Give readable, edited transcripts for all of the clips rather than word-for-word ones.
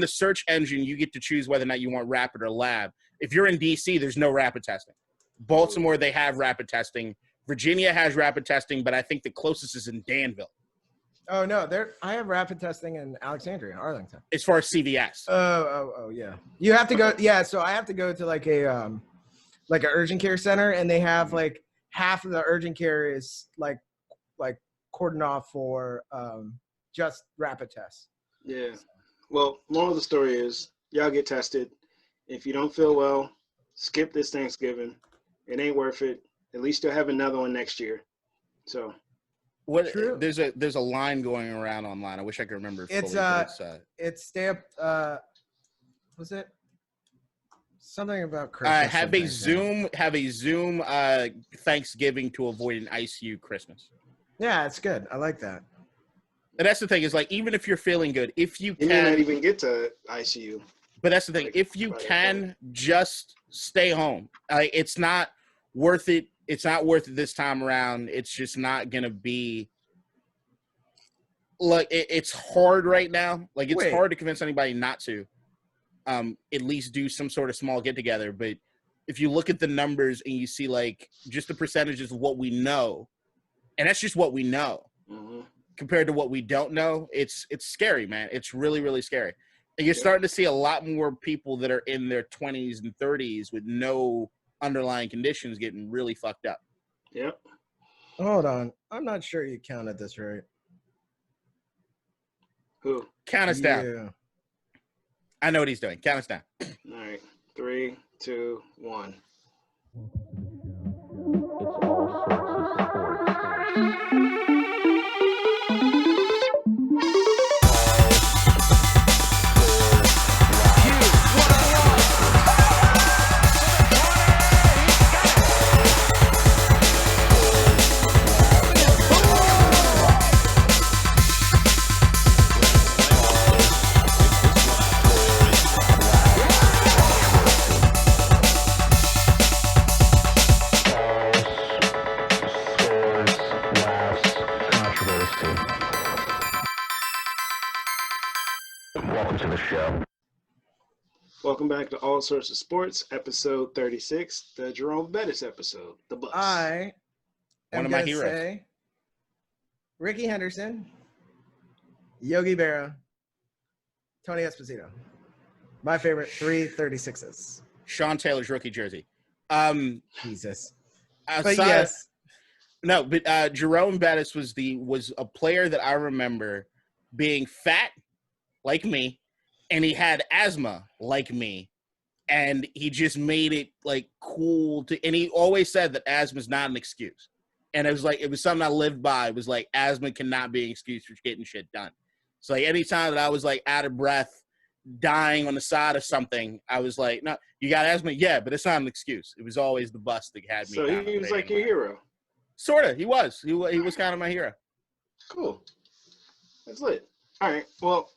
the search engine, you get to choose whether or not you want rapid or lab. If you're in DC, there's no rapid testing. Baltimore, they have rapid testing. Virginia has rapid testing, but I think the closest is in Danville. Oh no, I have rapid testing in Alexandria, Arlington. As far as CVS. Oh yeah. You have to go. Yeah, so I have to go to like an urgent care center, and they have like half of the urgent care is like cordoned off for just rapid tests. Yeah. Well, moral of the story is y'all get tested. If you don't feel well, skip this Thanksgiving. It ain't worth it. At least you'll have another one next year. So there's a line going around online. I wish I could remember. It's stay up. Was it something about Christmas? Have a Zoom Thanksgiving to avoid an ICU Christmas. Yeah, it's good. I like that. And that's the thing is like, even if you're feeling good, if you can, you may not even get to ICU. But that's the thing. If you can, just stay home. It's not worth it. It's not worth it this time around. It's just not going to be like it's hard right now. Like it's hard to convince anybody not to at least do some sort of small get together. But if you look at the numbers and you see like just the percentages of what we know, and that's just what we know compared to what we don't know, it's scary, man. It's really, really scary. And you're starting to see a lot more people that are in their 20s and 30s with no underlying conditions getting really fucked up. Yep. Hold on. I'm not sure you counted this right. Who? Count us down. I know what he's doing. Count us down. All right. 3, 2, 1. Welcome back to All Sorts of Sports, episode 36, the Jerome Bettis episode, The Bus. I am one of my heroes. Say Ricky Henderson, Yogi Berra, Tony Esposito. My favorite 336s. Sean Taylor's rookie jersey. Jesus. But yes. No, but Jerome Bettis was a player that I remember being fat like me, and he had asthma like me, and he just made it like cool and he always said that asthma is not an excuse. And it was something I lived by. It was like, asthma cannot be an excuse for getting shit done. So like anytime that I was like out of breath, dying on the side of something, I was like, no, you got asthma? Yeah, but it's not an excuse. It was always the bus that had me. So he was like your hero. Sort of. He was kind of my hero. Cool. That's lit. All right. Well,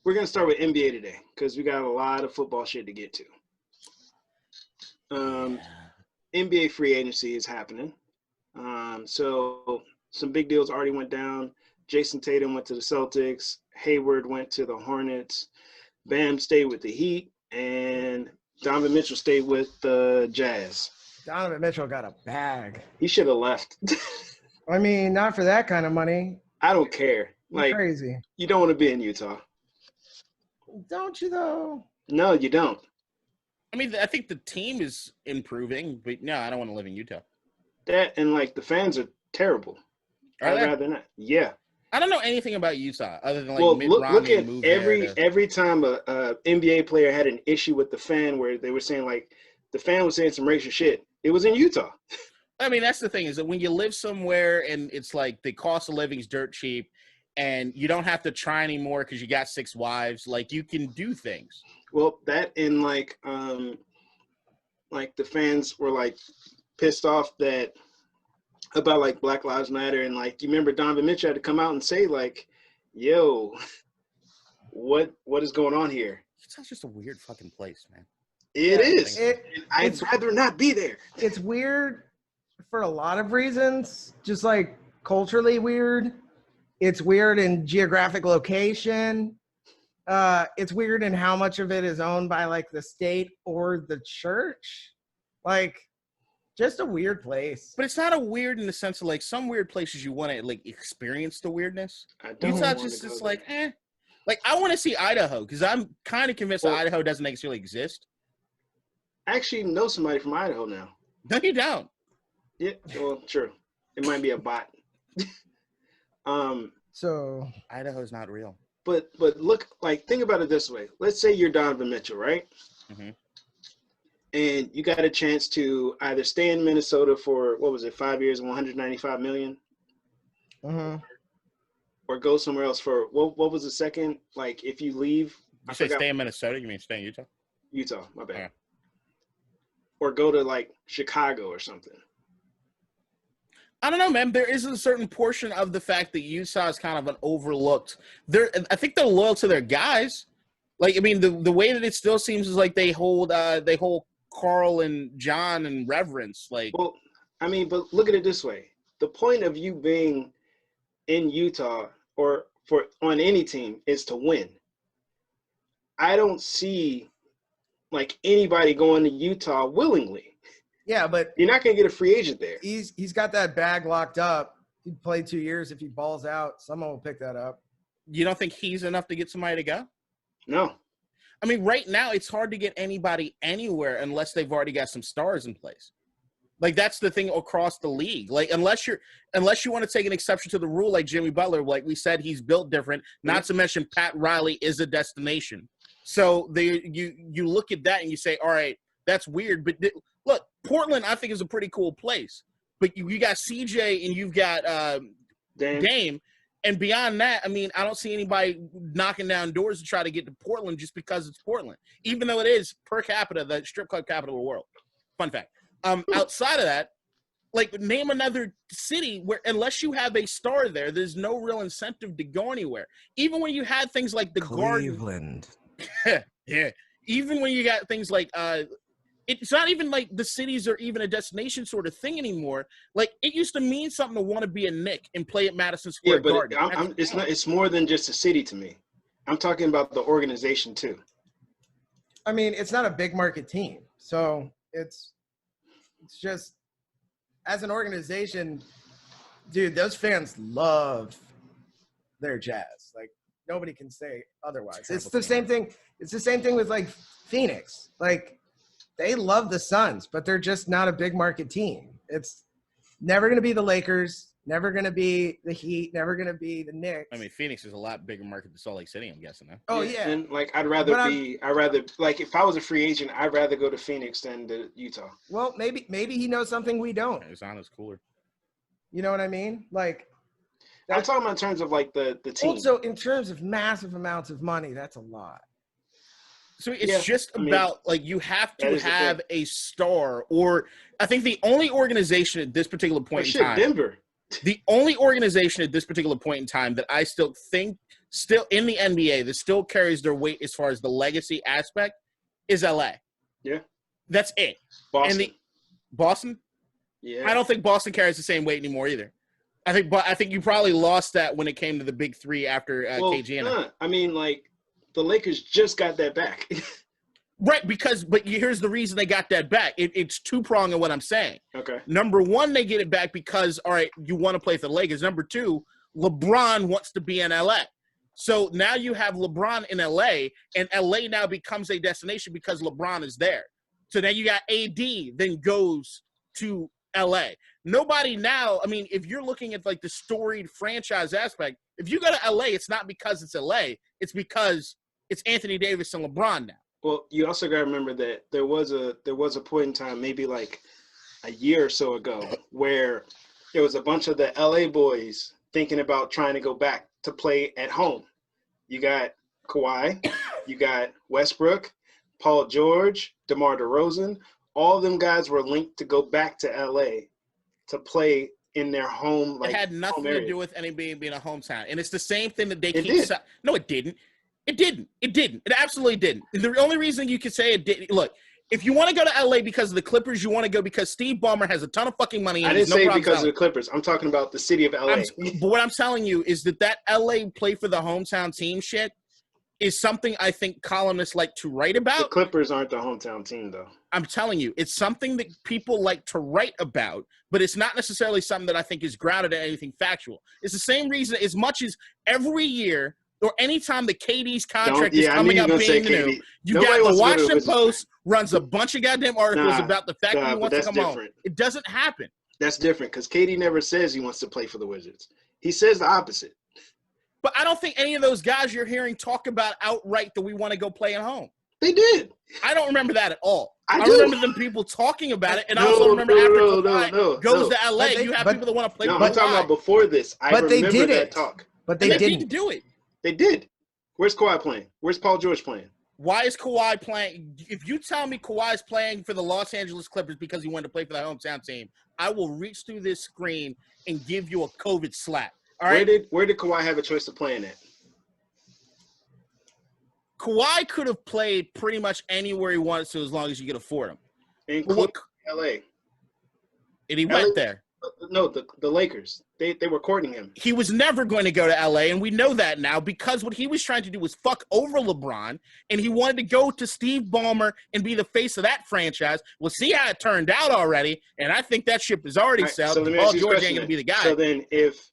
we're going to start with NBA today because we got a lot of football shit to get to. NBA free agency is happening. So some big deals already went down. Jason Tatum went to the Celtics. Hayward went to the Hornets. Bam stayed with the Heat. And Donovan Mitchell stayed with the Jazz. Donovan Mitchell got a bag. He should have left. I mean, not for that kind of money. I don't care. You're crazy. You don't want to be in Utah. Don't you, though? No, you don't. I mean, I think the team is improving, but no, I don't want to live in Utah. That and, like, the fans are terrible. I'd rather not. Yeah. I don't know anything about Utah other than, like, well, Mitt look Romney at every time a NBA player had an issue with the fan where they were saying, like, the fan was saying some racist shit. It was in Utah. I mean, that's the thing is that when you live somewhere and it's like the cost of living is dirt cheap, and you don't have to try anymore because you got 6 wives. Like, you can do things. Well, that and, like the fans were, like, pissed off about, like, Black Lives Matter. And, like, you remember Donovan Mitchell had to come out and say, like, yo, what is going on here? Utah's just a weird fucking place, man. It is. I'd rather not be there. It's weird for a lot of reasons, just, like, culturally weird. It's weird in geographic location. It's weird in how much of it is owned by like the state or the church. Like, just a weird place. But it's not a weird in the sense of like some weird places you want to like experience the weirdness. I don't Utah want just to go is there. like, eh. Like I want to see Idaho because I'm kind of convinced that Idaho doesn't necessarily exist. I actually know somebody from Idaho now. No, you don't. Yeah, well, true. It might be a bot. So Idaho's not real. But look, like, think about it this way. Let's say you're Donovan Mitchell, right? Mm-hmm. And you got a chance to either stay in Minnesota for, 5 years, $195 million? mm-hmm. Or go somewhere else for, what was the second? Like, if you leave. You say stay in Minnesota, you mean stay in Utah? Utah, my bad. Yeah. Or go to, like, Chicago or something. I don't know, man. There is a certain portion of the fact that Utah is kind of an overlooked. I think they're loyal to their guys. Like, I mean, the way that it still seems is like they hold Carl and John in reverence. Like, well, I mean, but look at it this way: the point of you being in Utah or on any team is to win. I don't see like anybody going to Utah willingly. Yeah, but you're not going to get a free agent there. He's got that bag locked up. He'd play 2 years. If he balls out, someone will pick that up. You don't think he's enough to get somebody to go? No. I mean, right now it's hard to get anybody anywhere unless they've already got some stars in place. Like that's the thing across the league. Like unless you want to take an exception to the rule, like Jimmy Butler, like we said, he's built different. Not to mention Pat Riley is a destination. So you look at that and you say, all right, that's weird. But look, Portland, I think is a pretty cool place. But you got CJ and you've got Dame. And beyond that, I mean, I don't see anybody knocking down doors to try to get to Portland just because it's Portland, even though it is per capita the strip club capital of the world. Fun fact. Outside of that, like name another city where unless you have a star there, there's no real incentive to go anywhere. Even when you had things like the Cleveland. Garden. Yeah. Even when you got things like it's not even like the cities are even a destination sort of thing anymore. Like it used to mean something to want to be a Knick and play at Madison Square Garden. It's more than just a city to me. I'm talking about the organization too. I mean, it's not a big market team, so it's just as an organization, dude. Those fans love their Jazz. Like nobody can say otherwise. It's the same thing. It's the same thing with like Phoenix. Like. They love the Suns, but they're just not a big market team. It's never going to be the Lakers, never going to be the Heat, never going to be the Knicks. I mean, Phoenix is a lot bigger market than Salt Lake City, I'm guessing. Huh? Oh, yeah. And, like, I'd rather like, if I was a free agent, I'd rather go to Phoenix than to Utah. Well, maybe he knows something we don't. Arizona's cooler. You know what I mean? Like, I'm talking about in terms of, like, the team. Also, in terms of massive amounts of money, that's a lot. So it's about like you have to have a star, or I think the only organization at this particular point in time, Denver. The only organization at this particular point in time that I still think in the NBA that still carries their weight as far as the legacy aspect is LA. Yeah, that's it. Boston. Boston. Yeah, I don't think Boston carries the same weight anymore either. I think you probably lost that when it came to the big three after KG. I mean, like. The Lakers just got that back. Right, but here's the reason they got that back. It's two-pronged in what I'm saying. Okay. Number one, they get it back because, all right, you want to play for the Lakers. Number two, LeBron wants to be in L.A. So now you have LeBron in L.A., and L.A. now becomes a destination because LeBron is there. So now you got A.D. then goes to L.A. Nobody now, I mean, if you're looking at, like, the storied franchise aspect, if you go to L.A., it's not because it's L.A., it's because it's Anthony Davis and LeBron now. Well, you also got to remember that there was a point in time, maybe like a year or so ago, where there was a bunch of the LA boys thinking about trying to go back to play at home. You got Kawhi, you got Westbrook, Paul George, DeMar DeRozan. All of them guys were linked to go back to LA to play in their home. Like, it had nothing to do with anybody being a hometown. And it's the same thing that they keep did. No, it didn't. It didn't. It absolutely didn't. The only reason you could say it didn't, look, if you want to go to LA because of the Clippers, you want to go because Steve Ballmer has a ton of fucking money. And I didn't say because of the Clippers. I'm talking about the city of LA. But what I'm telling you is that LA play for the hometown team shit is something I think columnists like to write The about. Clippers aren't the hometown team, though. I'm telling you, it's something that people like to write about, but it's not necessarily something that I think is grounded in anything factual. It's the same reason as much as every year or anytime the KD's contract is coming up being new, you got the Washington Post runs a bunch of goddamn articles about the fact that he wants to come home. It doesn't happen. That's different because KD never says he wants to play for the Wizards. He says the opposite. But I don't think any of those guys you're hearing talk about outright that we want to go play at home. They did. I don't remember that at all. I remember them people talking about it, and I also remember after Kawhi goes to LA, you have people that want to play. No, I'm talking about before this. I remember that talk. But they didn't do it. They did. Where's Kawhi playing? Where's Paul George playing? Why is Kawhi playing? If you tell me Kawhi's playing for the Los Angeles Clippers because he wanted to play for the hometown team, I will reach through this screen and give you a COVID slap. All right? Where did Kawhi have a choice to play in at? Kawhi could have played pretty much anywhere he wanted to as long as you could afford him. Including LA. And he went there. No, the Lakers. They were courting him. He was never going to go to LA, and we know that now because what he was trying to do was fuck over LeBron, and he wanted to go to Steve Ballmer and be the face of that franchise. We'll see how it turned out already, and I think that ship is already sailed. So Paul George ain't going to be the guy. So then if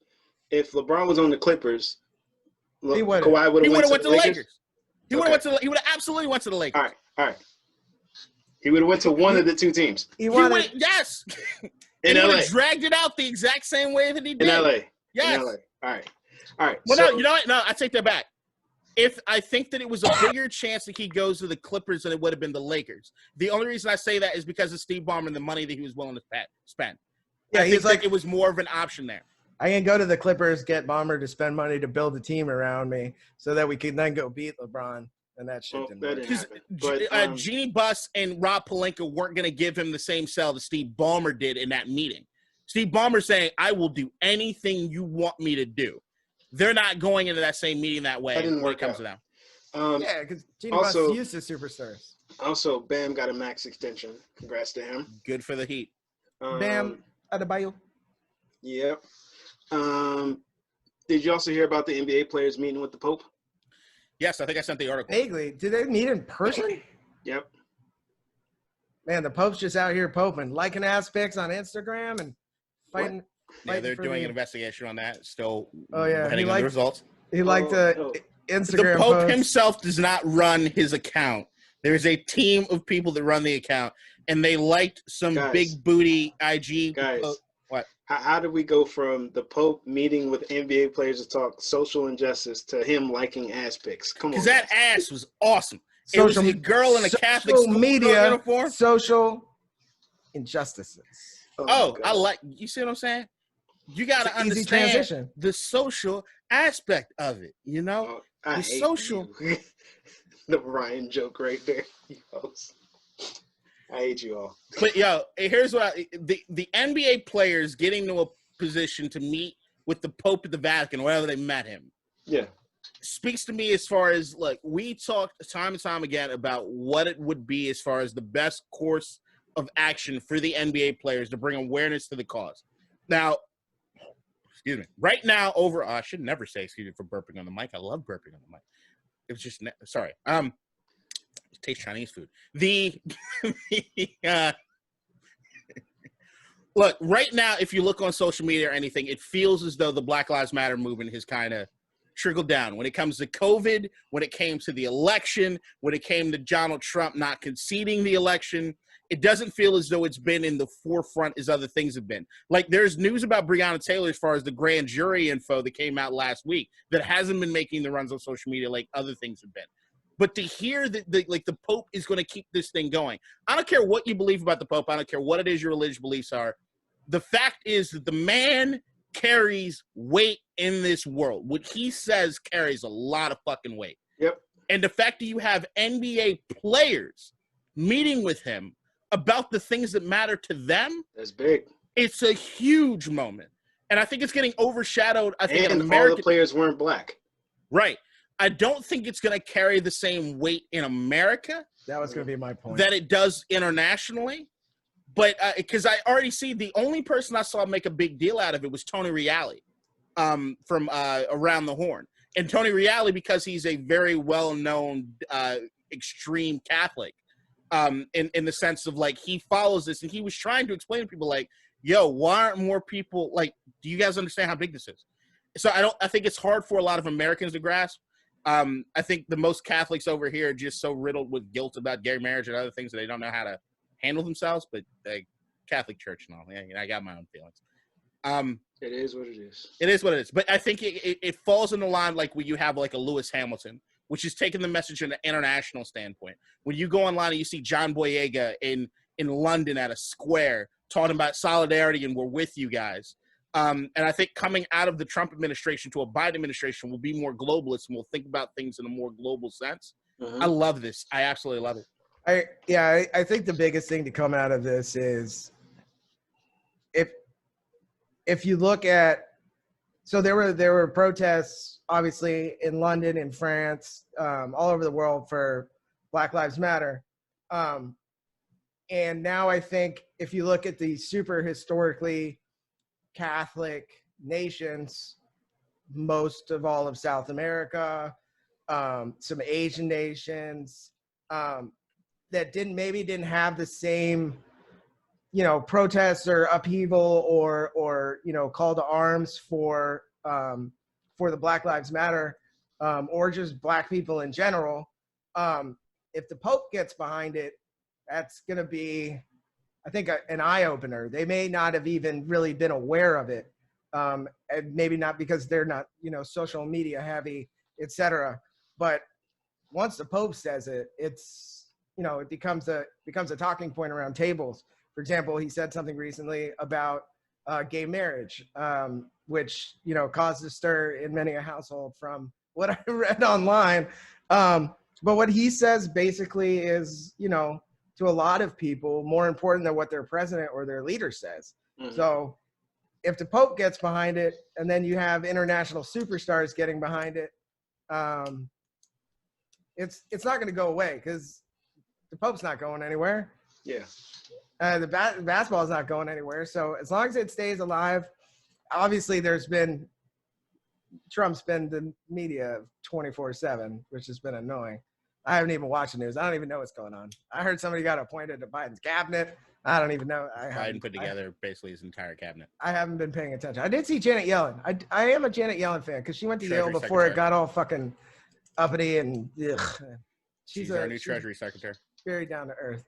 LeBron was on the Clippers, Kawhi would have went to the Lakers. He would have absolutely went to the Lakers. All right. He would have went to one of the two teams. Yes. In LA. He LA. would have dragged it out the exact same way that he did. In LA. Yes. In LA. All right. Well, no, you know what? No, I take that back. I think that it was a bigger chance that he goes to the Clippers than it would have been the Lakers. The only reason I say that is because of Steve Ballmer and the money that he was willing to spend. Yeah, he's like, it was more of an option there. I can go to the Clippers, get Ballmer to spend money to build a team around me so that we can then go beat LeBron. And that shit didn't work. Because Jeannie Buss and Rob Pelinka weren't going to give him the same sell that Steve Ballmer did in that meeting. Steve Ballmer saying, I will do anything you want me to do. They're not going into that same meeting that way when it comes to them. Yeah, because Jeannie Buss used to superstars. Also, Bam got a max extension. Congrats to him. Good for the Heat. Bam Adebayo. Yep. Did you also hear about the NBA players meeting with the Pope? Yes, I think I sent the article. Vaguely. Did they meet in person? Yep. Man, the Pope's just out here poping, liking ass pics on Instagram and fighting. Yeah, they're doing an investigation on that. Still depending on the results. He liked the Instagram The Pope post. himself does not run his account. There's a team of people that run the account, and they liked some big booty IG. Guys, what? How did we go from the Pope meeting with NBA players to talk social injustice to him liking ass pics? Come on. Because that ass was awesome. It was a girl in a Catholic school media uniform. Social injustices. You see what I'm saying? You got to Easy understand transition. the social aspect of it, you know? I the social. The Ryan joke right there. I hate you all. But, here's what the NBA players getting to a position to meet with the Pope at the Vatican, wherever they met him. Yeah. Speaks to me as far as, like, we talked time and time again about what it would be as far as the best course of action for the NBA players to bring awareness to the cause. Now, excuse me. Right now, I should never say excuse me for burping on the mic. I love burping on the mic. It was just sorry. Taste Chinese food. Look, right now, if you look on social media or anything, it feels as though the Black Lives Matter movement has kind of trickled down. When it comes to COVID, when it came to the election, when it came to Donald Trump not conceding the election, it doesn't feel as though it's been in the forefront as other things have been. Like, there's news about Breonna Taylor as far as the grand jury info that came out last week that hasn't been making the runs on social media like other things have been. But to hear that the Pope is going to keep this thing going, I don't care what you believe about the Pope. I don't care what it is your religious beliefs are. The fact is that the man carries weight in this world. What he says carries a lot of fucking weight. Yep. And the fact that you have NBA players meeting with him about the things that matter to them, that's big. It's a huge moment. And I think it's getting overshadowed. I think and all the players weren't black. Right. I don't think it's going to carry the same weight in America. That was going to be my point. That it does internationally. But because I already see the only person I saw make a big deal out of it was Tony Reali from Around the Horn. And Tony Reali, because he's a very well-known extreme Catholic, in the sense of like he follows this, and he was trying to explain to people like, yo, why aren't more people like, do you guys understand how big this is? So I think it's hard for a lot of Americans to grasp. I think the most Catholics over here are just so riddled with guilt about gay marriage and other things that they don't know how to handle themselves. But Catholic Church and all, I got my own feelings. It is what it is. It is what it is. But I think it falls in the line like when you have like a Lewis Hamilton, which is taking the message in an international standpoint. When you go online and you see John Boyega in London at a square talking about solidarity and we're with you guys. And I think coming out of the Trump administration to a Biden administration will be more globalist and we'll think about things in a more global sense. I love this. I absolutely love it. I think the biggest thing to come out of this is if you look at, so there were protests obviously in London, in France, all over the world for Black Lives Matter. And now I think if you look at the super historically Catholic nations, most of all of South America, some Asian nations that didn't have the same, protests or upheaval or call to arms for the Black Lives Matter or just Black people in general. If the Pope gets behind it, that's going to be, I think, an eye-opener. They may not have even really been aware of it, and maybe not because they're not, social media heavy, etc. But once the Pope says it, it's, it becomes a talking point around tables. For example, he said something recently about gay marriage, which, caused a stir in many a household from what I read online. But what he says basically is, to a lot of people, more important than what their president or their leader says. So if the Pope gets behind it, and then you have international superstars getting behind it, it's not going to go away because the Pope's not going anywhere. Yeah. The basketball is not going anywhere. So as long as it stays alive, obviously Trump's been the media 24/7, which has been annoying. I haven't even watched the news. I don't even know what's going on. I heard somebody got appointed to Biden's cabinet. I don't even know. Biden put together basically his entire cabinet. I haven't been paying attention. I did see Janet Yellen. I am a Janet Yellen fan because she went to Yale before Secretary. It got all fucking uppity and ugh. She's our new Treasury Secretary. Very down to earth.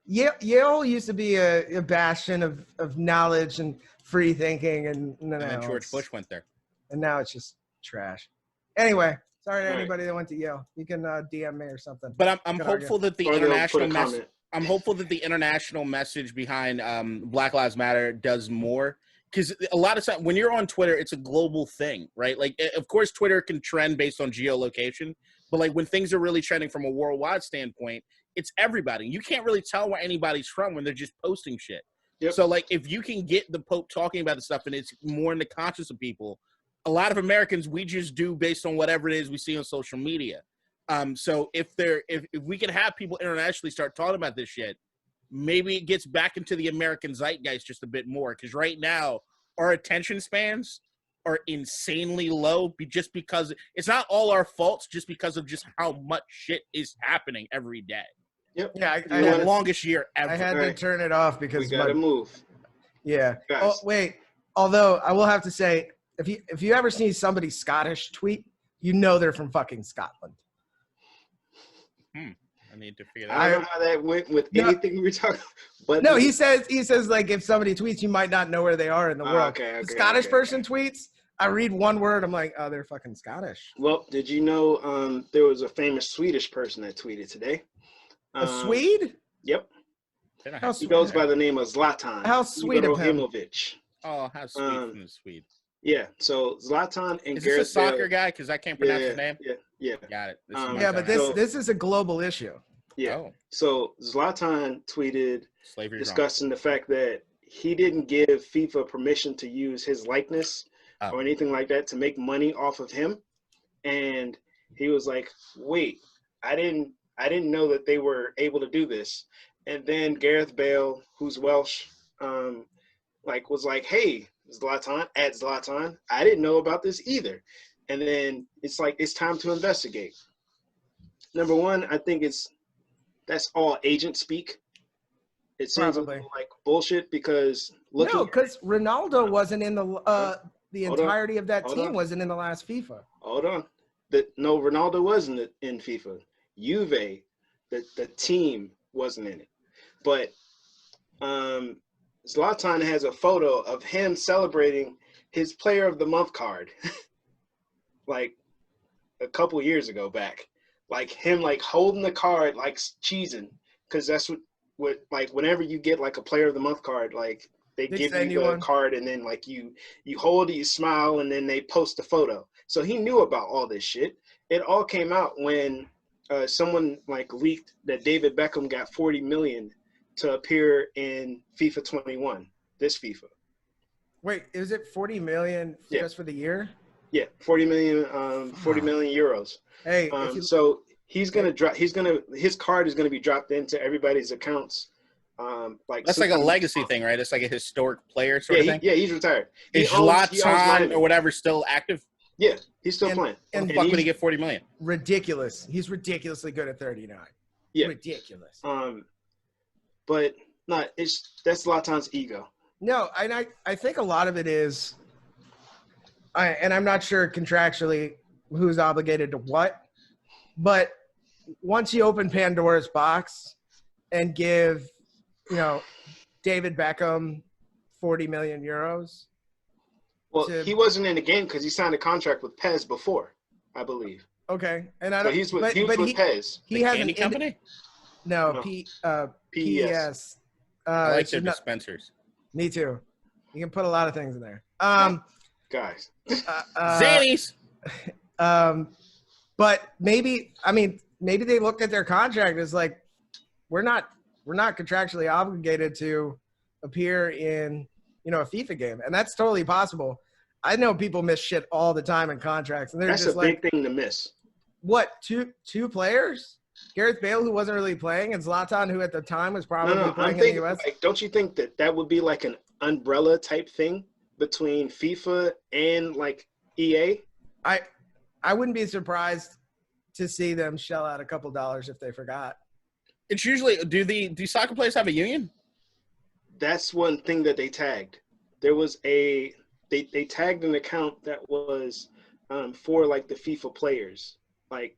Yale used to be a bastion of knowledge and free thinking, and then George Bush went there. And now it's just trash. Anyway, sorry to anybody that went to Yale. You can DM me or something. But I'm hopeful that the international message. I'm hopeful that the international message behind Black Lives Matter does more, because a lot of times when you're on Twitter, it's a global thing, right? Like, of course, Twitter can trend based on geolocation, but like when things are really trending from a worldwide standpoint, it's everybody. You can't really tell where anybody's from when they're just posting shit. Yep. So like if you can get the Pope talking about the stuff and it's more in the conscious of people, a lot of Americans, we just do based on whatever it is we see on social media. So if we can have people internationally start talking about this shit, maybe it gets back into the American zeitgeist just a bit more. Because right now, our attention spans are insanely low just because it's not all our faults, just because of just how much shit is happening every day. Yep. Yeah, I had the longest year ever. I had to turn it off because we gotta move. Yeah. Oh, wait. Although I will have to say, if you ever see somebody Scottish tweet, they're from fucking Scotland. I need to figure that out. I don't know how that went with anything we were talking about. But no, he says like if somebody tweets, you might not know where they are in the world. Okay, the Scottish person tweets, I read one word, I'm like, oh, they're fucking Scottish. Well, did you know there was a famous Swedish person that tweeted today? A Swede? Yep. He goes by the name of Zlatan. How sweet of him. Ibrahimović. Oh, how sweet from the Swede. Yeah, so Zlatan and is Gareth this a soccer Bale, guy? Because I can't pronounce his name. Yeah. Got it. But this is a global issue. Yeah. Oh. So Zlatan tweeted Slavery discussing the fact that he didn't give FIFA permission to use his likeness or anything like that to make money off of him, and he was like, "Wait, I didn't know that they were able to do this." And then Gareth Bale, who's Welsh, was like, "Hey, Zlatan, I didn't know about this either." And then it's like it's time to investigate. Number one, I think that's all agent speak. It seems Probably. a little like bullshit because because Ronaldo wasn't in the Hold on. entirety of that Hold team on. wasn't in the last FIFA. Hold on. No, Ronaldo wasn't in FIFA. Juve, the team wasn't in it. But Zlatan has a photo of him celebrating his Player of the Month card, like a couple years ago back. Like him, like holding the card, like cheesing, because that's what like whenever you get like a Player of the Month card, like they give you the card and then like you hold it, you smile, and then they post the photo. So he knew about all this shit. It all came out when someone like leaked that David Beckham got 40 million to appear in FIFA 21, this FIFA. Wait, is it 40 million just for the year? Yeah, 40 million euros. Hey, so his card is gonna be dropped into everybody's accounts. That's like a legacy thing, right? It's like a historic player sort of thing. Yeah, he's retired. Is Zlatan or whatever still active? Yeah, he's still playing. And fuck would he get 40 million? Ridiculous. He's ridiculously good at 39. Yeah, ridiculous. But that's Zlatan's ego. No, and I think a lot of it is, and I'm not sure contractually who's obligated to what, but once you open Pandora's box and give, David Beckham 40 million euros. Well, he wasn't in the game because he signed a contract with Pez before, I believe. Okay, and I don't. He was with Pez. He has candy company. No, PES. I like their dispensers. Me too. You can put a lot of things in there. Guys. Zannies. But maybe they looked at their contract as like, we're not contractually obligated to appear in, a FIFA game. And that's totally possible. I know people miss shit all the time in contracts. And that's just a big thing to miss. What, two players? Gareth Bale, who wasn't really playing, and Zlatan, who at the time was probably playing in the U.S.? Like, don't you think that would be like an umbrella type thing between FIFA and like EA? I wouldn't be surprised to see them shell out a couple dollars if they forgot. It's usually do soccer players have a union? That's one thing that they tagged. There was they tagged an account that was for like the FIFA players, like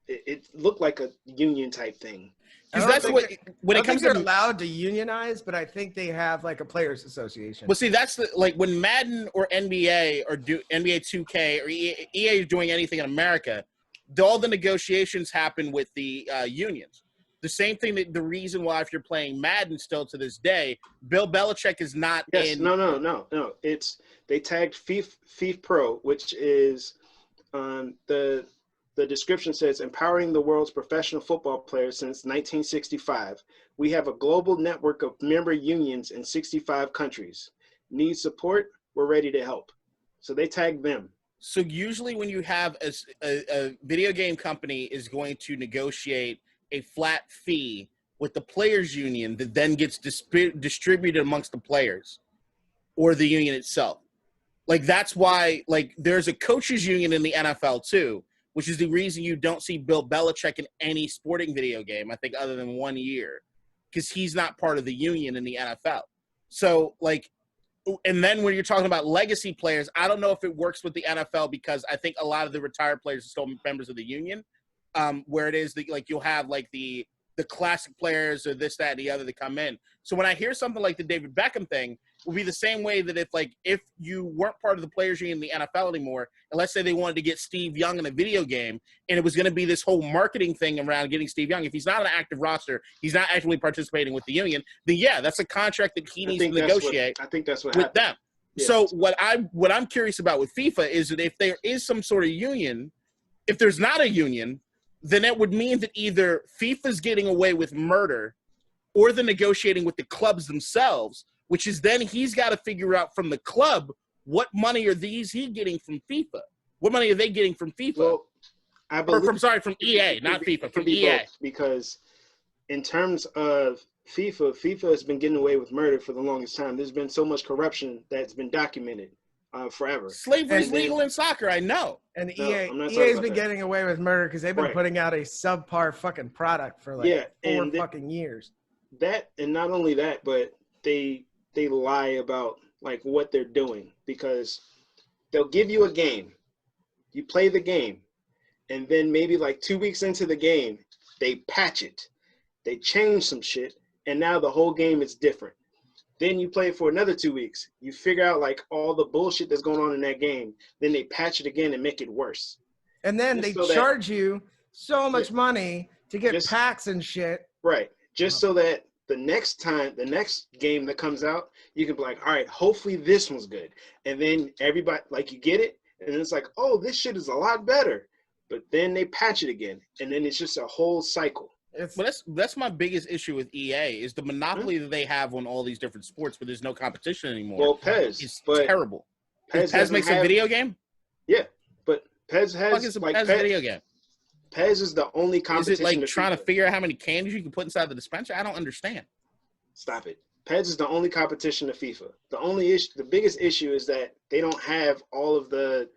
it looked like a union type thing. Because that's what when it comes to, they're allowed to unionize, but I think they have like a players association. Well, see, that's like when Madden or NBA or do NBA 2K or EA is doing anything in America, all the negotiations happen with the unions. The same thing that the reason why if you're playing Madden still to this day, Bill Belichick is not in. No. They tagged FIFA Pro, which is the description says empowering the world's professional football players since 1965. We have a global network of member unions in 65 countries. Need support? We're ready to help. So they tagged them. So usually when you have a video game company is going to negotiate a flat fee with the players union that then gets distributed amongst the players or the union itself. Like that's why like there's a coaches union in the NFL too, which is the reason you don't see Bill Belichick in any sporting video game, I think, other than 1 year, because he's not part of the union in the NFL. So, like, and then when you're talking about legacy players, I don't know if it works with the NFL because I think a lot of the retired players are still members of the union, where it is that, like, you'll have, like, the classic players or this, that, and the other that come in. So when I hear something like the David Beckham thing, it will be the same way that if you weren't part of the players union in the NFL anymore, and let's say they wanted to get Steve Young in a video game, and it was going to be this whole marketing thing around getting Steve Young. If he's not on an active roster, he's not actually participating with the union, then yeah, that's a contract that he needs to negotiate. I think that's what with happened. them. Yeah. So what I'm curious about with FIFA is that if there is some sort of union, if there's not a union, then it would mean that either FIFA's getting away with murder or they're negotiating with the clubs themselves, which is then he's got to figure out from the club what money are he getting from FIFA? What money are they getting from FIFA? Well, I believe, from EA, not FIFA, from EA. Because in terms of FIFA has been getting away with murder for the longest time. There's been so much corruption that's been documented. forever. Slavery's legal in soccer, I know. And No, EA, I'm not talking EA's about been that. getting away with murder because they've been Right. putting out a subpar fucking product for like 4 fucking years. That, and not only that, but they lie about like what they're doing, because they'll give you a game, you play the game, and then maybe like 2 weeks into the game, they patch it, they change some shit, and now the whole game is different. Then you play it for another 2 weeks, you figure out like all the bullshit that's going on in that game, then they patch it again and make it worse. And then Just they so that- charge you so much money to get packs and shit. Right. Just so that the next game that comes out, you can be like, all right, hopefully this one's good. And then everybody, like, you get it, and it's like, oh, this shit is a lot better. But then they patch it again, and then it's just a whole cycle. But that's my biggest issue with EA is the monopoly that they have on all these different sports, but there's no competition anymore. Well, PES. It's terrible. PES makes a video game? Yeah, but PES has PES video game. PES is the only competition. Is it like trying to figure out how many candies you can put inside the dispenser? I don't understand. Stop it. PES is the only competition to FIFA. The biggest issue is that they don't have all of the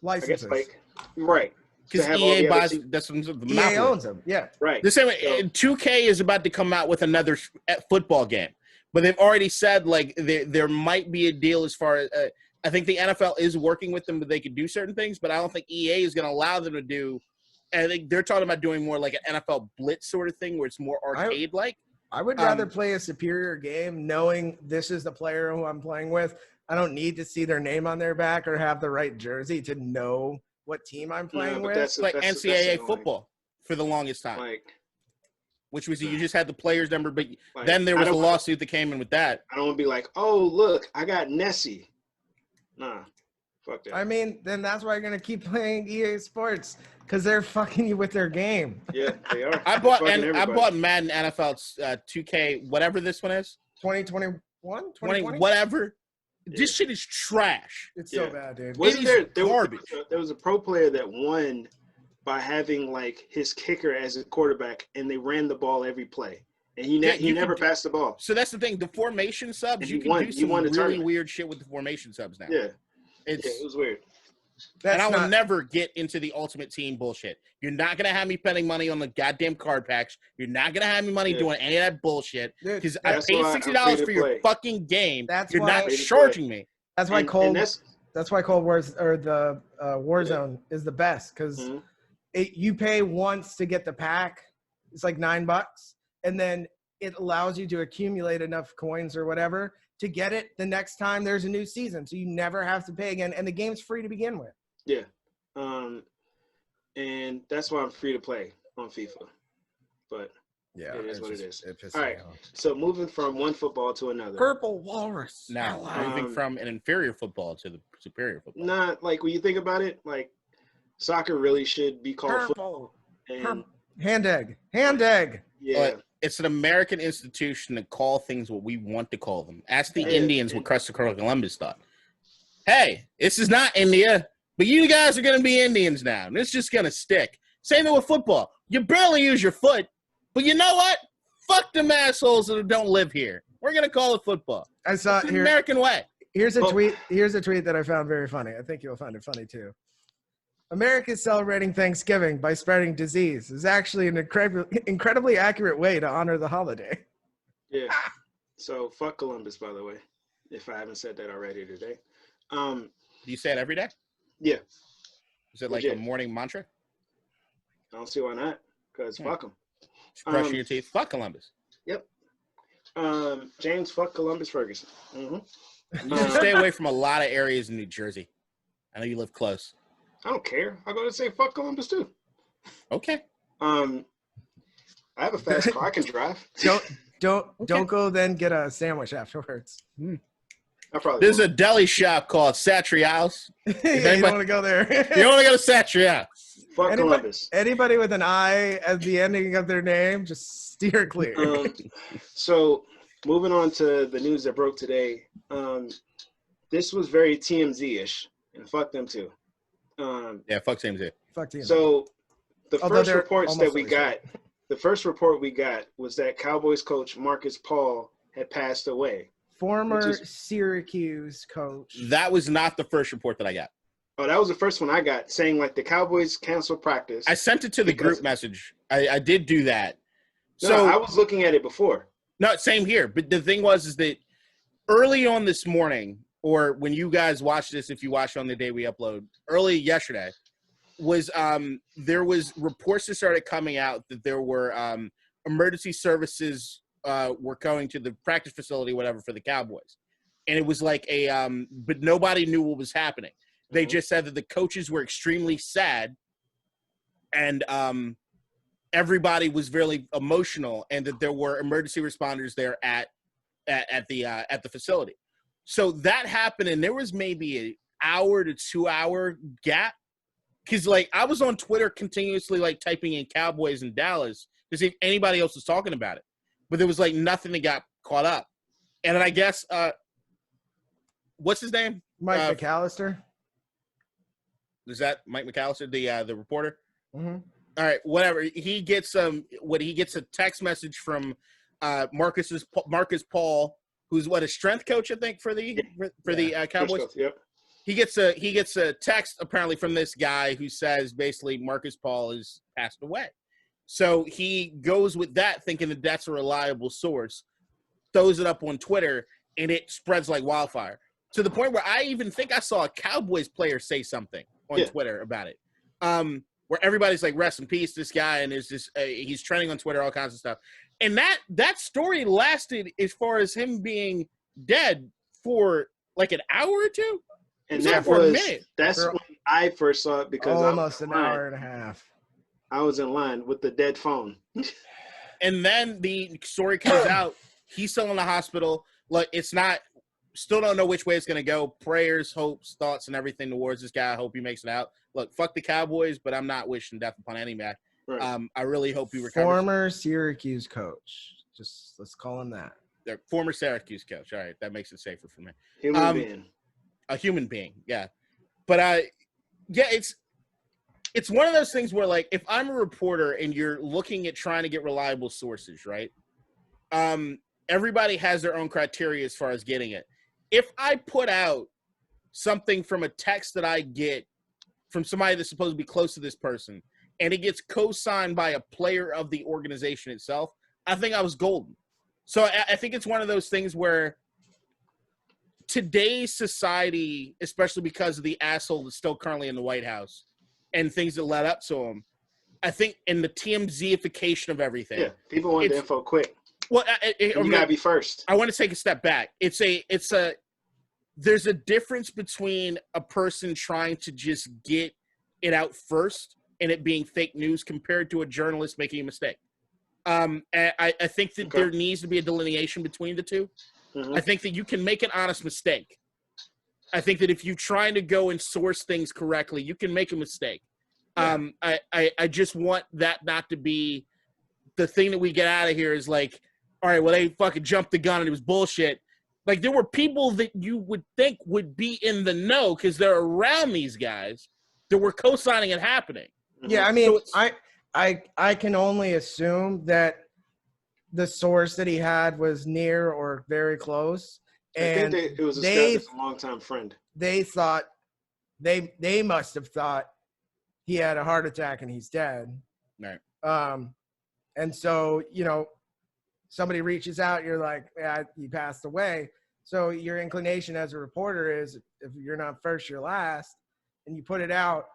licenses. I guess, right. Because EA buys that's the EA owns them. Yeah. Right. The same way 2K is about to come out with another football game. But they've already said like there might be a deal as far as I think the NFL is working with them, but they could do certain things, but I don't think EA is going to allow them to do. I think they're talking about doing more like an NFL Blitz sort of thing where it's more arcade-like. I would rather play a superior game knowing this is the player who I'm playing with. I don't need to see their name on their back or have the right jersey to know what team I'm playing with. It's like NCAA football for the longest time. Which was you just had the player's number, but then there was a lawsuit that came in with that. I don't want to be like, oh, look, I got Nessie. Nah, fuck that. I mean, then that's why you're going to keep playing EA Sports, because they're fucking you with their game. Yeah, they are. I bought Madden NFL 2K, whatever this one is. 2021? 2020? Whatever. This shit is trash. It's so bad, dude. Wasn't there was a pro player that won by having like his kicker as a quarterback, and they ran the ball every play, and he never passed the ball. So that's the thing. The formation subs, you can do some really weird shit with the formation subs now. Yeah, it was weird. And I will never get into the Ultimate Team bullshit. You're not going to have me spending money on the goddamn card packs. You're not going to have me money doing any of that bullshit. Because I paid $60 for your fucking game. You're not charging me. That's why Cold Wars or the Warzone is the best, because you pay once to get the pack. It's like $9, and then it allows you to accumulate enough coins or whatever to get it the next time there's a new season. So you never have to pay again, and the game's free to begin with. Yeah. And that's why I'm free to play on FIFA. But yeah, it is what it is. It all right. So moving from one football to another. Purple Walrus. Now, moving from an inferior football to the superior football. Not like when you think about it, like soccer really should be called football. Hand egg. Yeah. But it's an American institution to call things what we want to call them. Ask the Indians what Christopher Columbus thought. Hey, this is not India, but you guys are going to be Indians now. And it's just going to stick. Same thing with football. You barely use your foot, but you know what? Fuck them assholes that don't live here. We're going to call it football. I saw it's the American way. Here's a tweet that I found very funny. I think you'll find it funny too. America is celebrating Thanksgiving by spreading disease. It's actually an incredibly accurate way to honor the holiday. Yeah. So fuck Columbus, by the way, if I haven't said that already today. Do you say it every day? Yeah. Is it like a morning mantra? I don't see why not, because fuck them. Brushing your teeth. Fuck Columbus. Yep. James, fuck Columbus Ferguson. Mm-hmm. You should stay away from a lot of areas in New Jersey. I know you live close. I don't care. I'm going to say fuck Columbus too. Okay. I have a fast car. I can drive. Don't go then get a sandwich afterwards. There's a deli shop called Satrial's. Yeah, you don't want to go there. You don't want to go to Satrial. Fuck Columbus. Anybody with an I at the ending of their name, just steer clear. So moving on to the news that broke today. This was very TMZ-ish, and fuck them too. Yeah, fuck TMZ. Fuck TMZ. So the first report we got was that Cowboys coach Marcus Paul had passed away. Former Syracuse coach. That was not the first report that I got. Oh, that was the first one I got, saying like the Cowboys canceled practice. I sent it to the group message. I did do that. No, So I was looking at it before. No, same here. But the thing is that early on this morning, or when you guys watch this, if you watch on the day we upload, early yesterday, was there was reports that started coming out that there were emergency services were going to the practice facility, whatever, for the Cowboys. And it was like but nobody knew what was happening. They just said that the coaches were extremely sad and everybody was very emotional, and that there were emergency responders there at the facility. So that happened, and there was maybe an hour to 2 hour gap. Because, like, I was on Twitter continuously, like, typing in Cowboys in Dallas to see if anybody else was talking about it. But there was, like, nothing that got caught up. And then I guess what's his name? Mike McAllister. Is that Mike McAllister, the reporter? Mm-hmm. All right, whatever. He gets a text message from Marcus Paul, who's a strength coach, I think, for the Cowboys. Coach, yep. He gets a text apparently from this guy who says basically Marcus Paul has passed away. So he goes with that, thinking that that's a reliable source, throws it up on Twitter, and it spreads like wildfire to the point where I even think I saw a Cowboys player say something on Twitter about it. Where everybody's like, rest in peace, this guy, and there's this he's trending on Twitter, all kinds of stuff. And that story lasted, as far as him being dead, for like an hour or two. And that's when I first saw it, because almost an hour and a half. I was in line with the dead phone. And then the story comes out. He's still in the hospital. Like, it's not – still don't know which way it's going to go. Prayers, hopes, thoughts, and everything towards this guy. I hope he makes it out. Look, fuck the Cowboys, but I'm not wishing death upon any man. Right. I really hope he recovers. Former Syracuse coach. Just let's call him that. The former Syracuse coach. All right, that makes it safer for me. Human being. A human being, yeah. But, it's one of those things where, like, if I'm a reporter and you're looking at trying to get reliable sources, right, everybody has their own criteria as far as getting it. If I put out something from a text that I get from somebody that's supposed to be close to this person, and it gets co-signed by a player of the organization itself, I think I was golden. So I think it's one of those things where today's society, especially because of the asshole that's still currently in the White House and things that led up to him, I think in the TMZ-ification of everything. Yeah, people want the info quick. Well, you gotta be first. I want to take a step back. There's a difference between a person trying to just get it out first and it being fake news compared to a journalist making a mistake. And I think that there needs to be a delineation between the two. Mm-hmm. I think that you can make an honest mistake. I think that if you're trying to go and source things correctly, you can make a mistake. Yeah. I just want that not to be the thing that we get out of here is like, all right, well, they fucking jumped the gun and it was bullshit. Like, there were people that you would think would be in the know because they're around these guys that were co-signing it happening. Yeah, I mean, so I can only assume that the source that he had was near or very close. And I think it was a longtime friend. They thought they must have thought he had a heart attack and he's dead. Right. And so, somebody reaches out, you're like, yeah, he passed away. So your inclination as a reporter is, if you're not first, you're last, and you put it out.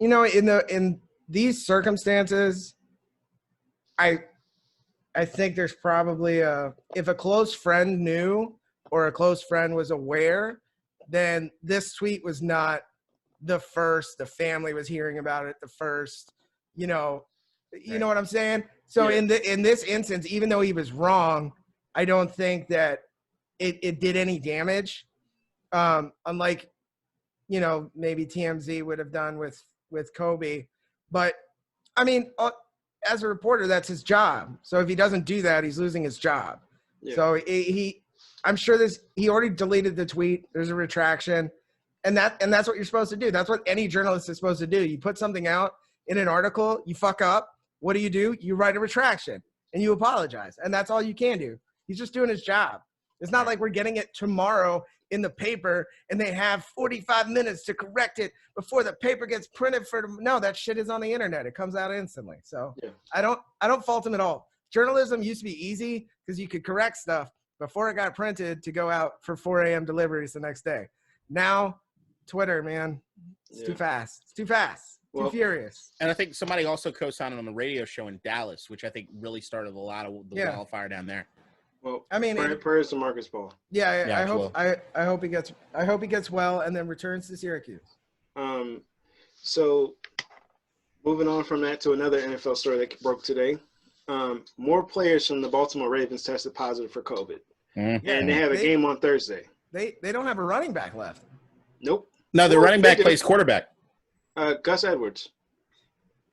In these circumstances, I think there's probably if a close friend knew or a close friend was aware, then this tweet was not the first. The family was hearing about it the first. You know what I'm saying? So in this instance, even though he was wrong, I don't think that it did any damage. Unlike, maybe TMZ would have done with Kobe. But I mean, as a reporter, that's his job. So if he doesn't do that, he's losing his job. Yeah. So I'm sure he already deleted the tweet. There's a retraction, and that's what you're supposed to do. That's what any journalist is supposed to do. You put something out in an article, you fuck up. What do? You write a retraction and you apologize, and that's all you can do. He's just doing his job. It's not like we're getting it tomorrow in the paper and they have 45 minutes to correct it before the paper gets printed no, that shit is on the internet. It comes out instantly. So Yeah. I don't fault them at all. Journalism used to be easy because you could correct stuff before it got printed to go out for 4 a.m. deliveries the next day. Now, Twitter, man, it's too fast. It's too fast. Too furious. And I think somebody also co-signed on the radio show in Dallas, which I think really started a lot of the wildfire down there. Well, I mean, prayers to Marcus Paul. Yeah, I hope he gets well and then returns to Syracuse. So moving on from that to another NFL story that broke today. More players from the Baltimore Ravens tested positive for COVID. Mm-hmm. And they have a game on Thursday. They don't have a running back left. Nope. No, the running back plays quarterback. Gus Edwards.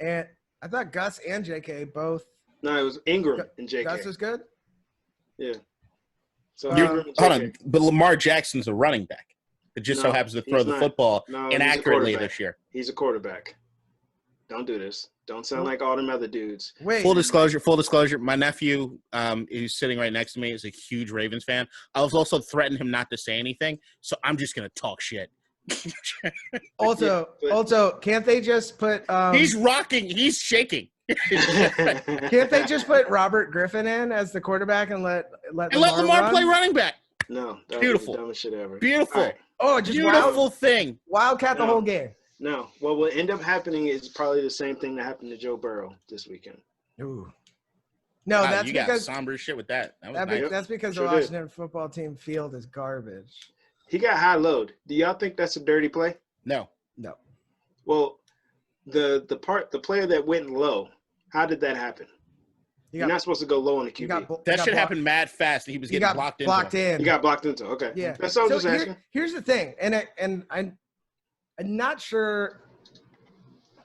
And I thought Gus and JK both. No, it was Ingram and JK. Gus was good? Yeah. So hold on, but Lamar Jackson's a running back. It just so happens to throw the football inaccurately this year. He's a quarterback. Don't do this. Don't sound like all them other dudes. Wait. Full disclosure. My nephew, who's sitting right next to me, is a huge Ravens fan. I was also threatening him not to say anything, so I'm just gonna talk shit. Also, can't they just put? He's rocking. He's shaking. Can't they just put Robert Griffin in as the quarterback and let Lamar play running back? No, that beautiful, was the dumbest shit ever. Beautiful. Right. Oh, just beautiful thing. Wildcat the whole game. No, what will end up happening is probably the same thing that happened to Joe Burrow this weekend. Ooh. No, that's you because got somber shit with that. That's because the Washington football team field is garbage. He got high load. Do y'all think that's a dirty play? No. Well, the player that went low, how did that happen? You're not supposed to go low on the QB. That should happen mad fast. He was getting blocked in. He got blocked into. Okay. Yeah. That's all I was just asking. Here's the thing, and I'm not sure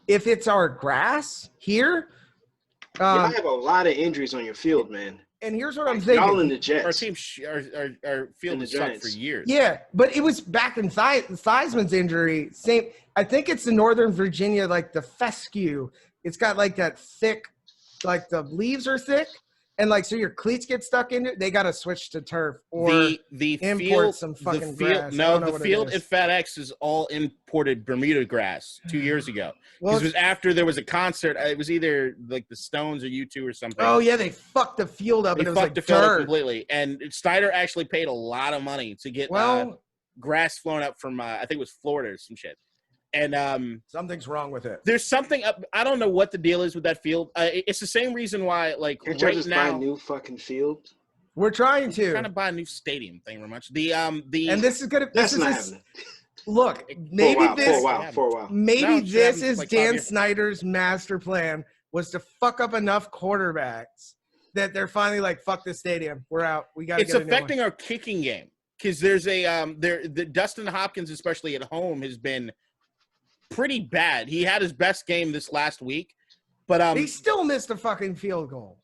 if it's our grass here. Y'all have a lot of injuries on your field, man. And here's what I'm thinking. Y'all in the Jets. Our team, our field has sucked for years. Yeah, but it was back in Theismann's injury. Same. I think it's the Northern Virginia, like the fescue. It's got like that thick, like the leaves are thick, and like so your cleats get stuck in it. They got to switch to turf or the import field, some fucking the field, grass. No, the field at FedEx is all imported Bermuda grass 2 years ago. Because it was after there was a concert. It was either like the Stones or U2 or something. Oh yeah, they fucked the field up. They and it fucked was like the field up dirt. completely. And Snyder actually paid a lot of money to get grass flown up from I think it was Florida or some shit. And something's wrong with it. There's something up. I don't know what the deal is with that field. It's the same reason why, like, Can't right just now, buy a new fucking field. We're trying to buy a new stadium thing very much. And this is gonna. That's not happening. Look, maybe for a while. Maybe this is Dan Snyder's master plan was to fuck up enough quarterbacks that they're finally like, fuck this stadium. We're out. We got to get a new one. It's affecting our kicking game because there's the Dustin Hopkins, especially at home, has been pretty bad. He had his best game this last week, but he still missed a fucking field goal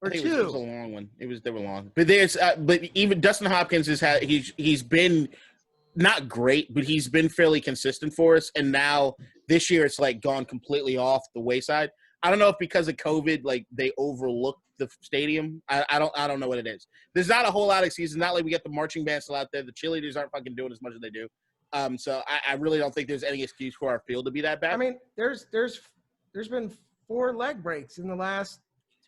or two. It was a long one. They were long, but but even Dustin Hopkins he's been not great, but he's been fairly consistent for us. And now this year it's like gone completely off the wayside. I don't know if because of COVID, like they overlooked the stadium. I don't know what it is. There's not a whole lot of seasons. Not like we got the marching band still out there. The cheerleaders aren't fucking doing as much as they do. So I really don't think there's any excuse for our field to be that bad. I mean, there's been 4 leg breaks in the last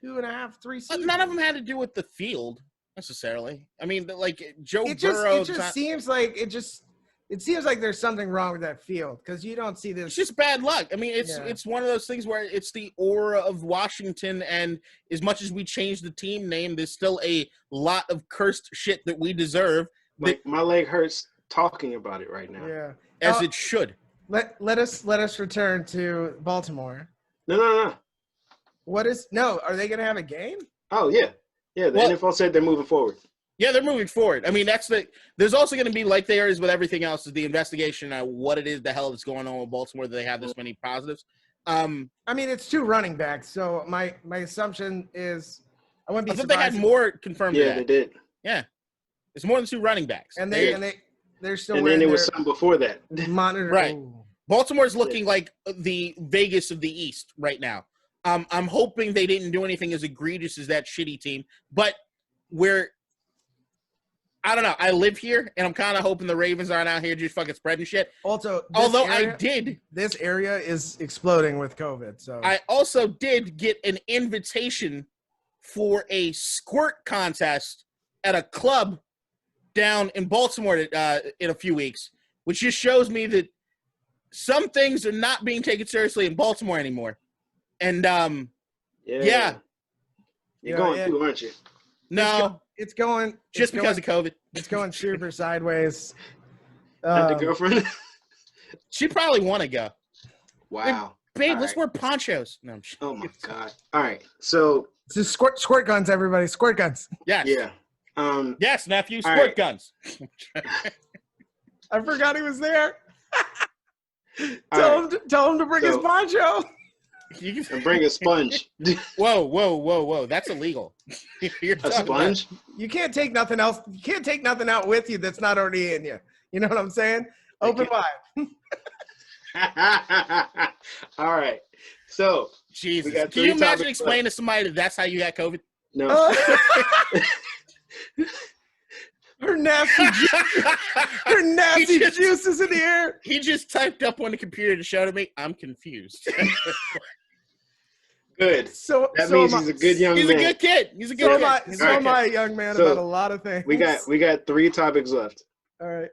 2.5, 3 seasons. None of them had to do with the field necessarily. I mean, like Joe It Burrow. seems like there's something wrong with that field because you don't see this. It's just bad luck. I mean, it's one of those things where it's the aura of Washington, and as much as we change the team name, there's still a lot of cursed shit that we deserve. Like my leg hurts talking about it right now. Yeah, as it should. Let us return to Baltimore. No. Are they going to have a game? Oh yeah. The NFL said they're moving forward. Yeah, they're moving forward. I mean, there's also going to be, like there is with everything else, is the investigation on what it is the hell that's going on with Baltimore that they have this many positives. I mean, it's 2 running backs, so my assumption is I wouldn't be surprised. They had more confirmed. Yeah, they did. Yeah, it's more than 2 running backs, and they're still. And then there was some before that. Monitor. Right. Baltimore's looking like the Vegas of the East right now. I'm hoping they didn't do anything as egregious as that shitty team, but I don't know. I live here, and I'm kind of hoping the Ravens aren't out here just fucking spreading shit. Also, this area is exploding with COVID. So I also did get an invitation for a squirt contest at a club down in Baltimore in a few weeks, which just shows me that some things are not being taken seriously in Baltimore anymore. And yeah. You're going through, aren't you? No, it's going just because of COVID. It's going super sideways. Had the girlfriend? She probably want to go. Wow. Babe, let's wear ponchos. No, oh my God. All right. So this is squirt guns, everybody. Squirt guns. Yes. Yeah. Yes, nephew. Squirt guns. I forgot he was there. Tell him to bring his poncho. And bring a sponge. Whoa. That's illegal. A sponge? You can't take nothing else. You can't take nothing out with you that's not already in you. You know what I'm saying? Open wide. All right. So, Jesus. Can you imagine explaining to somebody that that's how you got COVID? No. Her nasty juices in the air. He just typed up on the computer to show to me. I'm confused. Good. So that means he's a good young man. He's a good kid. He's a good kid. So am I a young man about a lot of things. We got 3 topics left. All right.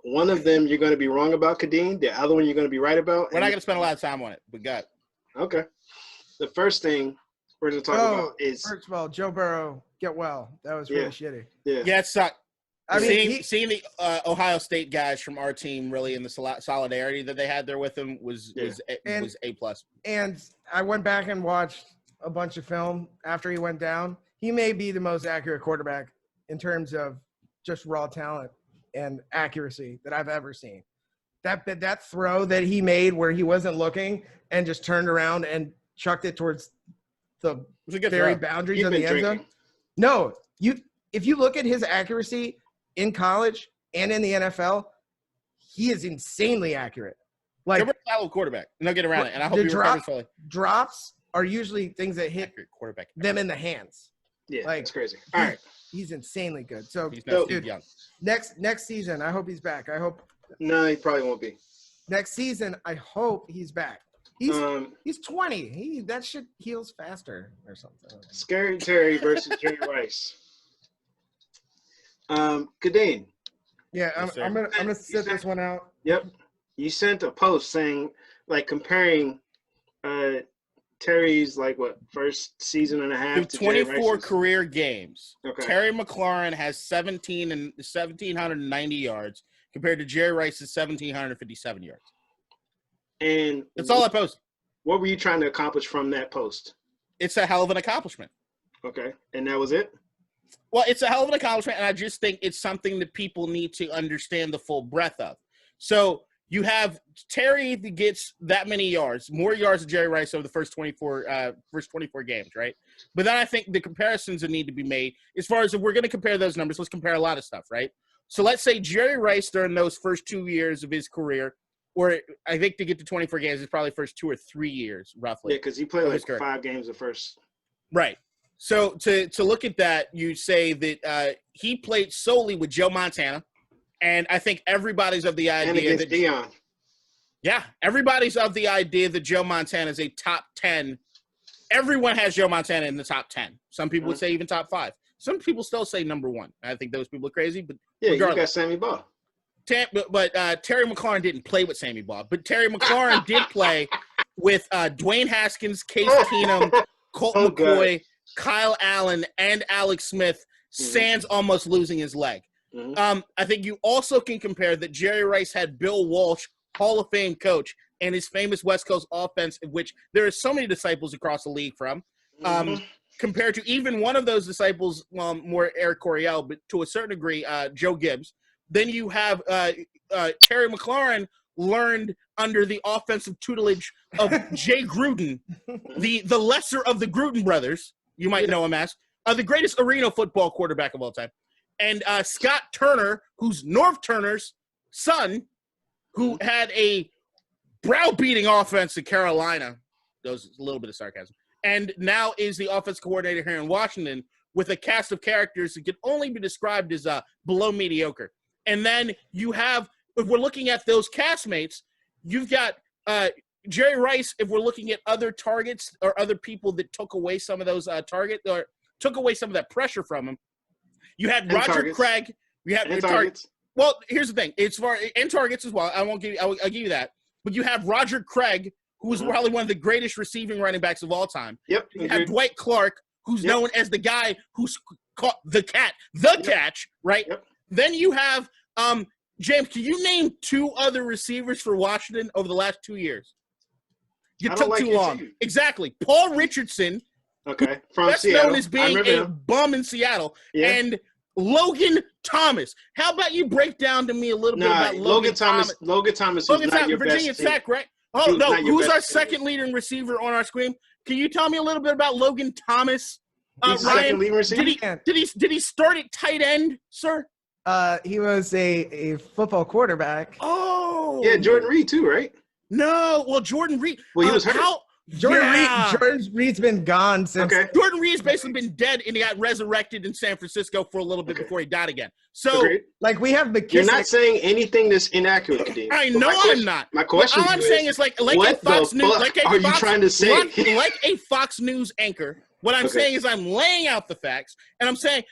One of them you're going to be wrong about, Kadeen. The other one you're going to be right about. We're not going to spend a lot of time on it, but got. Okay. The first thing we're going to talk about is. First of all, Joe Burrow, get well. That was really shitty. Yeah, it sucked. I mean, seeing the Ohio State guys from our team really in the solidarity that they had there with him was A+. And I went back and watched a bunch of film after he went down. He may be the most accurate quarterback in terms of just raw talent and accuracy that I've ever seen. That throw that he made where he wasn't looking and just turned around and chucked it towards the very boundaries of the end zone. No, if you look at his accuracy in college and in the NFL, he is insanely accurate. Like a solid quarterback, and they'll get around it. And I hope he recovers fully. Drops are usually things that hit quarterback them in the hands. Yeah, that's crazy. All right, he's insanely good. So he's not young. Next season, I hope he's back. I hope. No, he probably won't be. Next season, I hope he's back. He's 20. That shit heals faster or something. Scary Terry versus Jerry Rice. Kadeen. Yeah, I'm gonna sit this one out. Yep. You sent a post saying comparing Terry's first season and a half to 24 career games. Okay. Terry McLaurin has 1,790 yards compared to Jerry Rice's 1,757 yards. And that's all I posted. What were you trying to accomplish from that post? It's a hell of an accomplishment. Okay. And that was it? Well, it's a hell of an accomplishment, and I just think it's something that people need to understand the full breadth of. So you have Terry that gets that many yards, more yards than Jerry Rice over the first 24 games, right? But then I think the comparisons that need to be made, as far as if we're going to compare those numbers, let's compare a lot of stuff, right? So let's say Jerry Rice during those first 2 years of his career, or I think to get to 24 games is probably first 2 or 3 years, roughly. Yeah, because he played 5 games the first. Right. So to look at that, you say that he played solely with Joe Montana, and I think everybody's of the idea that Deion. Yeah, everybody's of the idea that Joe Montana is a top 10. Everyone has Joe Montana in the top 10. Some people would say even top 5. Some people still say number 1. I think those people are crazy, but yeah, regardless. You got Sammy Baugh. But Terry McLaurin didn't play with Sammy Baugh, but Terry McLaurin did play with Dwayne Haskins, Case Keenum, Colt McCoy, Kyle Allen, and Alex Smith, sans almost losing his leg. I think you also can compare that Jerry Rice had Bill Walsh, Hall of Fame coach, and his famous West Coast offense, in which there are so many disciples across the league from. Compared to even one of those disciples, more Eric Coryell, but to a certain degree, Joe Gibbs. Then you have Terry McLaurin learned under the offensive tutelage of Jay Gruden, the lesser of the Gruden brothers, you might know him as, the greatest arena football quarterback of all time. And Scott Turner, who's Norv Turner's son, who had a browbeating offense in Carolina. That was a little bit of sarcasm. And now is the offense coordinator here in Washington, with a cast of characters that can only be described as below mediocre. And then you have, if we're looking at those castmates, you've got Jerry Rice, if we're looking at other targets or other people that took away some of those targets or took away some of that pressure from him. You had And Roger targets. Craig. You had targets. Well, here's the thing. It's far and targets as well. I'll give you that. But you have Roger Craig, who was probably one of the greatest receiving running backs of all time. Yep. You have Dwight Clark, who's known as the guy who's caught the catch, right? Yep. Then you have James. Can you name 2 other receivers for Washington over the last 2 years? You took too long. Exactly. Paul Richardson. Okay. From That's Seattle. known as being a bum in Seattle. Yeah. And Logan Thomas. How about you break down to me a little bit about Logan Thomas? Logan Thomas Logan is not Thomas, your Virginia best Tech, right? Oh, no. Who's our best second leading receiver on our screen? Can you tell me a little bit about Logan Thomas? He's Ryan, second leading receiver? did he start at tight end, sir? He was a football quarterback. Oh. Yeah, Jordan Reed too, right? No. Well, Jordan Reed. Well, he was hurt. Jordan Reed's been gone since. Okay. Jordan Reed's basically been dead, and he got resurrected in San Francisco for a little bit before he died again. So, Agreed. Like, we have McKissick. You're not saying anything that's inaccurate, Kadeem. I know I'm not. My question all I'm saying is like what a Fox the News, fuck like a are Fox, you trying to say? like a Fox News anchor. What I'm saying is I'm laying out the facts, and I'm saying,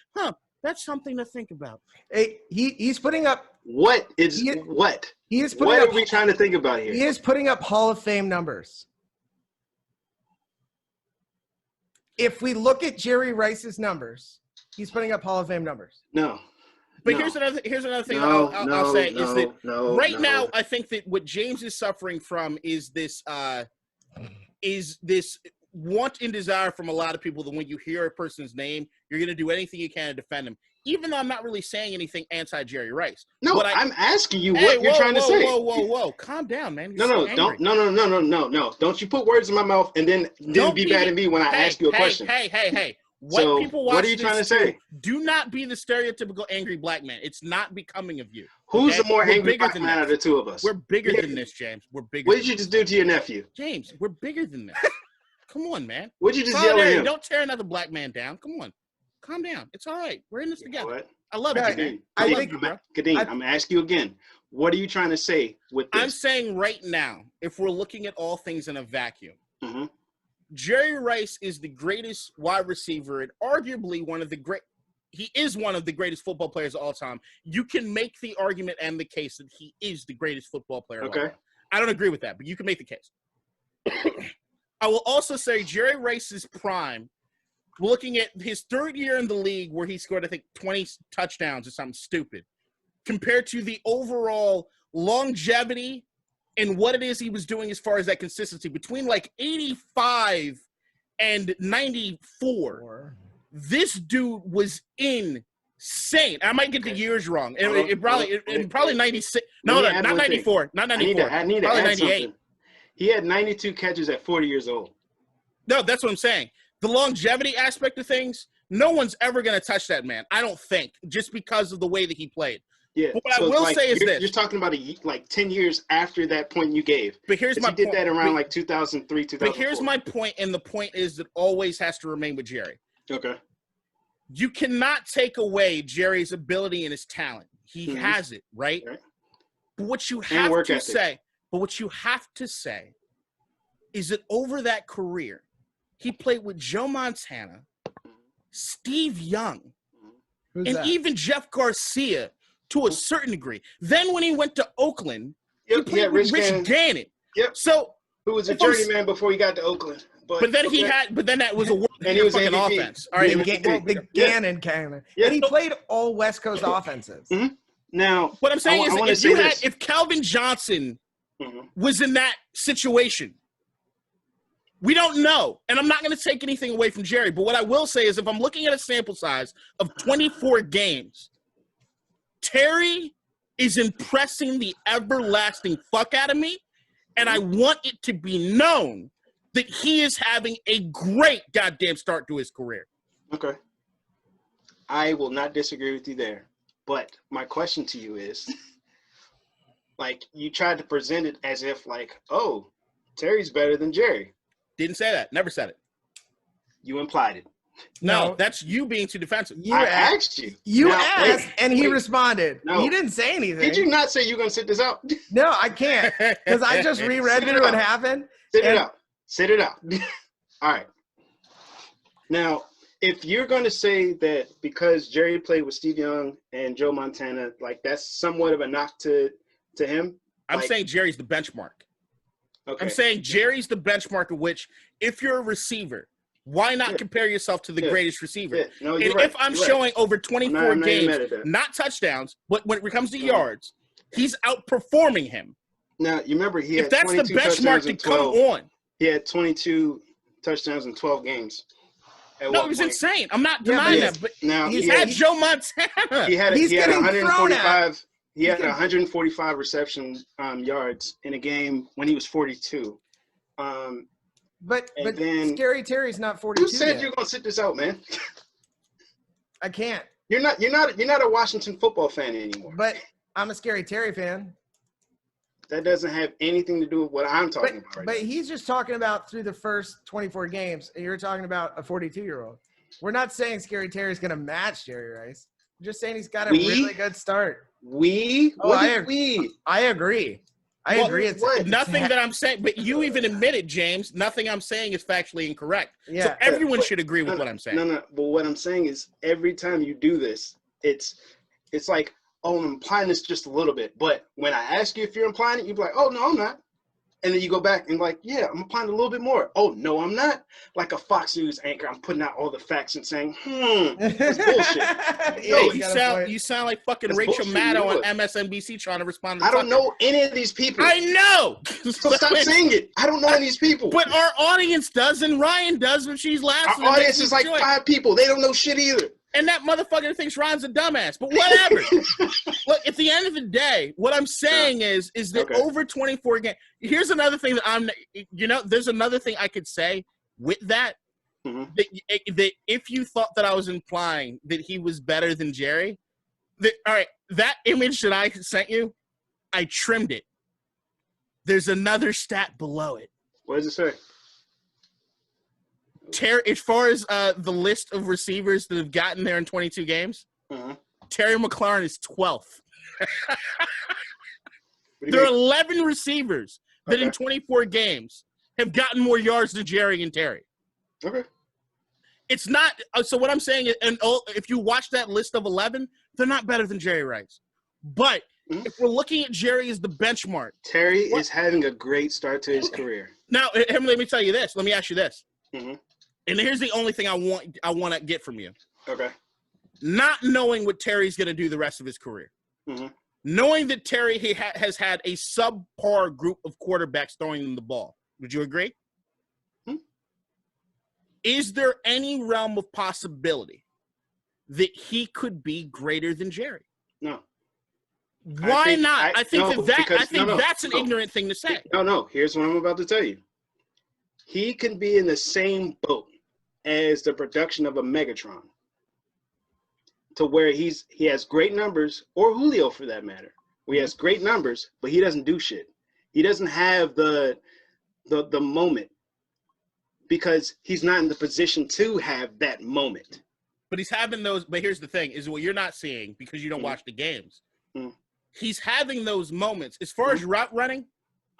that's something to think about. Hey, he's putting up. What is what? He is putting what up. are we trying to think about here? He is putting up Hall of Fame numbers. If we look at Jerry Rice's numbers, he's putting up Hall of Fame numbers. No. But here's another thing I'll say is that right now I think that what James is suffering from is this want and desire from a lot of people that when you hear a person's name, you're going to do anything you can to defend him. Even though I'm not really saying anything anti-Jerry Rice. No, I'm asking you what you're trying to say. Whoa. Calm down, man. No. Don't you put words in my mouth and then be mad at me when I ask you a question. Hey. What are you trying to say? Do not be the stereotypical angry black man. It's not becoming of you. Who's the more angry black man out of the two of us? We're bigger than this, James. We're bigger. What did you just do to your nephew? James, we're bigger than this. Come on, man. What did you just yell at him? Don't tear another black man down. Come on. Calm down. It's all right. We're in this together. I love you, man. Kadeem, I'm asking you again. What are you trying to say with this? I'm saying right now, if we're looking at all things in a vacuum, Jerry Rice is the greatest wide receiver and arguably he is one of the greatest football players of all time. You can make the argument and the case that he is the greatest football player of all time. I don't agree with that, but you can make the case. I will also say Jerry Rice's prime, looking at his third year in the league where he scored, I think, 20 touchdowns or something stupid, compared to the overall longevity and what it is he was doing as far as that consistency between like 85 and 94. This dude was insane. I might get the years wrong. It probably 96. No, not 94. Not 94. I need to probably add 98. something. He had 92 catches at 40 years old. No, that's what I'm saying. The longevity aspect of things, no one's ever going to touch that man, I don't think, just because of the way that he played. Yeah. But what I will say is this. You're talking about 10 years after that point you gave. But here's my point. He did that around 2003, 2004. But here's my point, and the point is that always has to remain with Jerry. Okay. You cannot take away Jerry's ability and his talent. He has it, right? But what you have to say is that over that career, he played with Joe Montana, Steve Young, even Jeff Garcia to a certain degree. Then when he went to Oakland, he played with Rich Gannon. Yep. So who was a journeyman before he got to Oakland. But then that was a world fucking offense. All right, the Gannon cannon. Yeah. And he played all West Coast offenses. Now, what I'm saying is if Calvin Johnson was in that situation, we don't know. And I'm not going to take anything away from Jerry. But what I will say is if I'm looking at a sample size of 24 games, Terry is impressing the everlasting fuck out of me. And I want it to be known that he is having a great goddamn start to his career. Okay. I will not disagree with you there. But my question to you is, you tried to present it as if Terry's better than Jerry. Didn't say that. Never said it. You implied it. No, that's you being too defensive. I asked you. You asked, and he responded. No. He didn't say anything. Did you not say you're going to sit this out? No, I can't. Because I just reread through what happened. Sit it out. Sit it out. All right. Now, if you're going to say that because Jerry played with Steve Young and Joe Montana, like that's somewhat of a knock to him. I'm saying Jerry's the benchmark. Okay. I'm saying Jerry's the benchmark of which, if you're a receiver, why not compare yourself to the greatest receiver? Yeah. No, and right. if I'm showing over 24 games, not touchdowns, but when it comes to yards, he's outperforming him. Now, you remember he had if that's the benchmark to come on. He had 22 touchdowns in 12 games. No, it was insane. I'm not denying that, but now he's had Joe Montana. He had 145. He had 145 reception yards in a game when he was 42. But then Scary Terry's not 42. Who said you're gonna sit this out, man? I can't. You're not a Washington football fan anymore. But I'm a Scary Terry fan. That doesn't have anything to do with what I'm talking about right now. But he's just talking about through the first 24 games, and you're talking about a 42-year-old. We're not saying Scary Terry's going to match Jerry Rice. We're just saying he's got a really good start. I agree. I agree. It's nothing that I'm saying, but you even admitted, James, nothing I'm saying is factually incorrect. Yeah. So everyone should agree with what I'm saying. No. But what I'm saying is every time you do this, it's like, oh, I'm implying this just a little bit. But when I ask you if you're implying it, you'd be like, oh, no, I'm not. And then you go back and like, yeah, I'm implying it a little bit more. Oh, no, I'm not. Like a Fox News anchor, I'm putting out all the facts and saying, that's bullshit. You sound like fucking Rachel Maddow on MSNBC trying to respond to I don't know any of these people. I know. So stop saying it. I don't know any of these people. But our audience does, and Ryan does when she's laughing. Our audience is like 5 people. They don't know shit either. And that motherfucker thinks Ryan's a dumbass, but whatever. Look, at the end of the day, what I'm saying is that over 24 games. Here's another thing that there's another thing I could say with that. Mm-hmm. That if you thought that I was implying that he was better than Jerry, that image that I sent you, I trimmed it. There's another stat below it. What does it say? As far as the list of receivers that have gotten there in 22 games, Terry McLaurin is 12th. There are 11 receivers that in 24 games have gotten more yards than Jerry and Terry. Okay. It's not – so what I'm saying is, and if you watch that list of 11, they're not better than Jerry Rice. But if we're looking at Jerry as the benchmark – Terry is having a great start to his career. Now, let me tell you this. Let me ask you this. Mm-hmm. And here's the only thing I want to get from you. Okay. Not knowing what Terry's going to do the rest of his career. Mm-hmm. Knowing that Terry has had a subpar group of quarterbacks throwing him the ball. Would you agree? Mm-hmm. Is there any realm of possibility that he could be greater than Jerry? No. Why not? I think that's an ignorant thing to say. No. Here's what I'm about to tell you. He can be in the same boat as the production of a Megatron, to where he has great numbers, or Julio for that matter, where he has great numbers, but he doesn't do shit. He doesn't have the moment because he's not in the position to have that moment. But he's having those. But here's the thing: is what you're not seeing because you don't watch the games. Mm. He's having those moments as far as route running.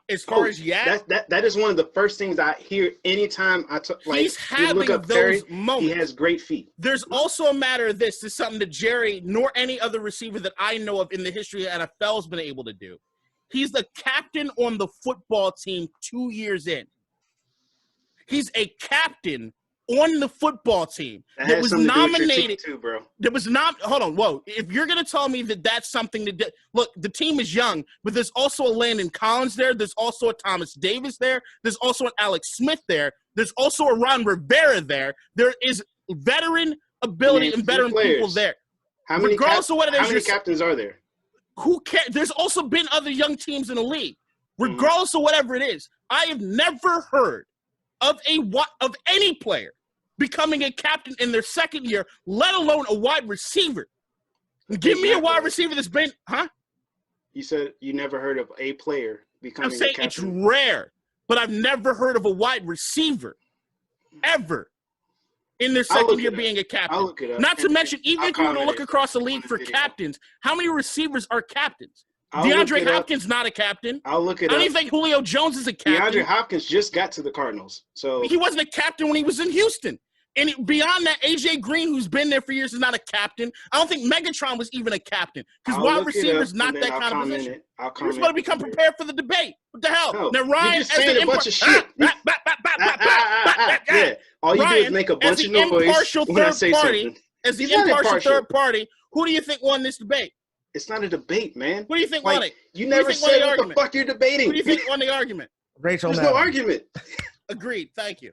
As far as that is one of the first things I hear anytime he's having look up those moments. He has great feet. There's also a matter of this. This is something that Jerry nor any other receiver that I know of in the history of the NFL has been able to do. He's the captain on the football team 2 years in. He's a captain on the football team that was nominated too, bro. That was not. Hold on, whoa! If you're gonna tell me that that's something to do, look, the team is young, but there's also a Landon Collins there. There's also a Thomas Davis there. There's also an Alex Smith there. There's also a Ron Rivera there. There is veteran ability and veteran people there. How many captains are there? Who cares? There's also been other young teams in the league. Regardless of whatever it is, I have never heard of any player becoming a captain in their second year, let alone a wide receiver. Give me a wide receiver that's been, You said you never heard of a player becoming a captain. I'm saying it's rare, but I've never heard of a wide receiver, ever. in their I'll second look year it up. being a I'll captain. look it up. Not to mention, even I'll if you were to comment look it across the on league the for video. captains, how many receivers are captains? I'll look DeAndre it up. Hopkins not a captain. I'll look it I don't up. even think Julio Jones is a captain. DeAndre Hopkins just got to the Cardinals, so He wasn't a captain when he was in Houston. And beyond that, AJ Green, who's been there for years, is not a captain. I don't think Megatron was even a captain because I'll wide look it receiver is up, not and then that I'll kind of comment position. it. I'll You're comment. supposed to become prepared for the debate. What the hell? No, Now Ryan, you're just as saying the a bunch of shit. Yeah, all you do is Ryan, make a as bunch the of noise impartial when I third say party, something. as the It's not impartial impartial. third party, who do you think won this debate? It's not a debate, man. Who do you think Like, won it? you Who do you never think won said the what the argument? fuck you're debating. Who do you think won the argument? Rachel There's no Maddow. argument. Agreed. Thank you.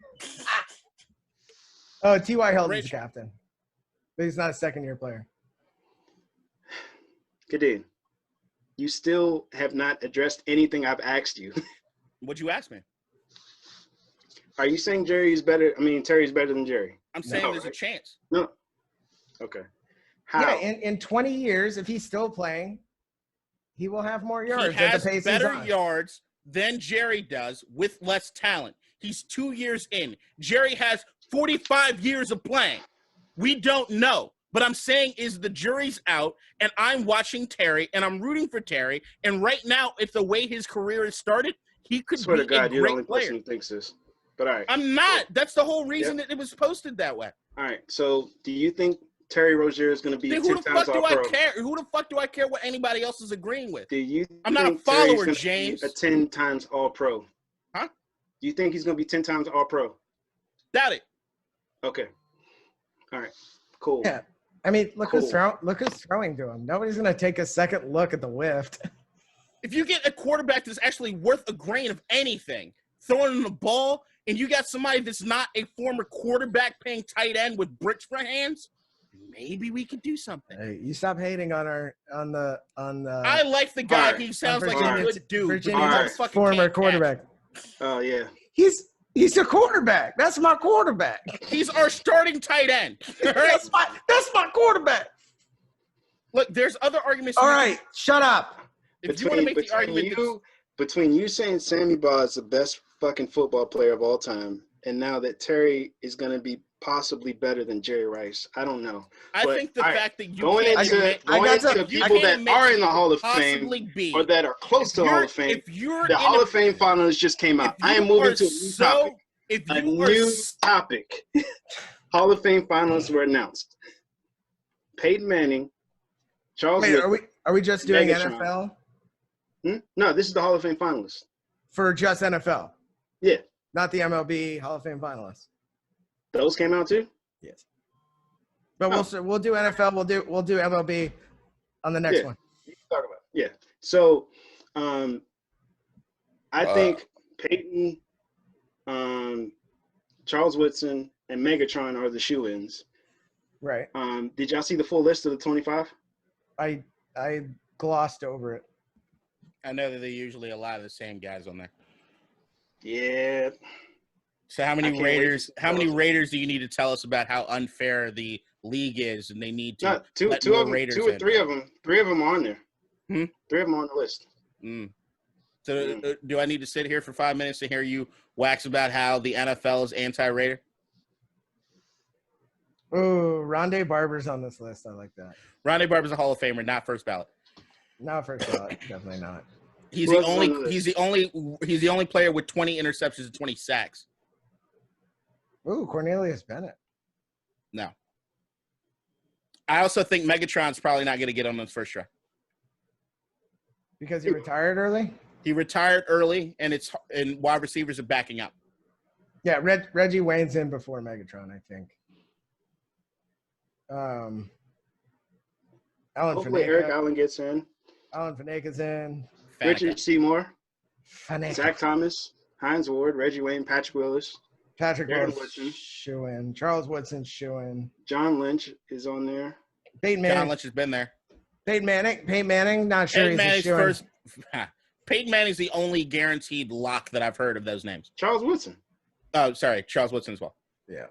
Oh, T.Y. Hilton's the Rachel. captain. But he's not a second-year player. Kadeem, you still have not addressed anything I've asked you. What'd you ask me? Are you saying Terry's better than Jerry? I'm saying No, there's a right? chance. No. Okay. How? Yeah, in 20 years, if he's still playing, he will have more yards He at has the pace better he's on. yards than Jerry does with less talent. He's 2 years in. Jerry has 45 years of playing. We don't know. But I'm saying is the jury's out, and I'm watching Terry, and I'm rooting for Terry. And right now, if the way his career has started, he could swear be to God, a you're the only great player. person who thinks this. But all right. I'm not. That's the whole reason that it was posted that way. All right. So do you think Terry Rozier is going to be Then 10 who the times fuck do All-Pro? I care? Who the fuck do I care what anybody else is agreeing with? Do you I'm not a think Terry's follower, gonna James. be a 10 times All-Pro? Huh? Do you think he's going to be 10 times All-Pro? Doubt it. Okay. All right. Cool. Yeah. I mean, look Cool. who's throwing to him. Nobody's going to take a second look at the whiff. If you get a quarterback that's actually worth a grain of anything, throwing the ball, and you got somebody that's not a former quarterback playing tight end with bricks for hands, maybe we could do something. Hey, you stop hating on the. I like the guy. Alright. He sounds like a Virginia's- good dude. Virginia's but he Alright. fucking former can't catch. quarterback. Oh, yeah. He's a quarterback. That's my quarterback. He's our starting tight end. All right. That's my quarterback. Look, there's other arguments. All right, shut up. If you want to make the argument, Between you saying Sammy Baugh is the best fucking football player of all time, and now that Terry is going to be possibly better than Jerry Rice, I don't know. I But, think the all right, fact that you going can't into admit, people that are in the Hall of Fame possibly be, or that are close to the Hall of Fame, if you're the in Hall a- of Fame finalists just came out. if I am you moving are to a new topic. If A you are new topic. Hall of Fame finalists were announced. Peyton Manning, Charles. Wait, Woodson. are we just doing Megatron. NFL No, this is the Hall of Fame finalists. for just NFL? Yeah, Not the MLB Hall of Fame finalists. those came out too. Yes. But we'll do NFL. We'll do MLB on the next Yeah. one. You can talk about it. Yeah. So, I think Peyton, Charles Woodson, and Megatron are the shoe-ins. Right. Did y'all see the full list of the 25? I glossed over it. I know that they usually a lot of the same guys on there. Yeah. So how I many can't wait Raiders? to How many tell us. Raiders do you need to tell us about how unfair the league is, and they need to No, two let of more them, Raiders two or in? three of them. Three of them are on there. Hmm? 3 of them are on the list. Mm. So do I need to sit here for 5 minutes to hear you wax about how the NFL is anti-Raider? Oh, Rondé Barber's on this list. I like that. Rondé Barber's a Hall of Famer, not first ballot. Not first ballot. Definitely not. He's Who the else is only. on the He's the only. He's the only player with 20 interceptions and 20 sacks. Ooh, Cornelius Bennett. No. I also think Megatron's probably not going to get on this first try. Because he retired early? He retired early, and wide receivers are backing up. Yeah, Reggie Wayne's in before Megatron, I think. Alan Hopefully Eric Faneka. Allen gets in. Alan Faneka's in. Richard Seymour, Faneka. Zach Thomas, Hines Ward, Reggie Wayne, Patrick Willis, Patrick Darren Willis, Woodson. shoe in. Charles Woodson, shoe in. John Lynch is on there. Peyton John Manning. Lynch has been there. Peyton Manning, not sure Peyton he's a Manning's shoe in. first. Peyton Manning's the only guaranteed lock that I've heard of those names. Charles Woodson. Oh, sorry, Charles Woodson as well. Yeah.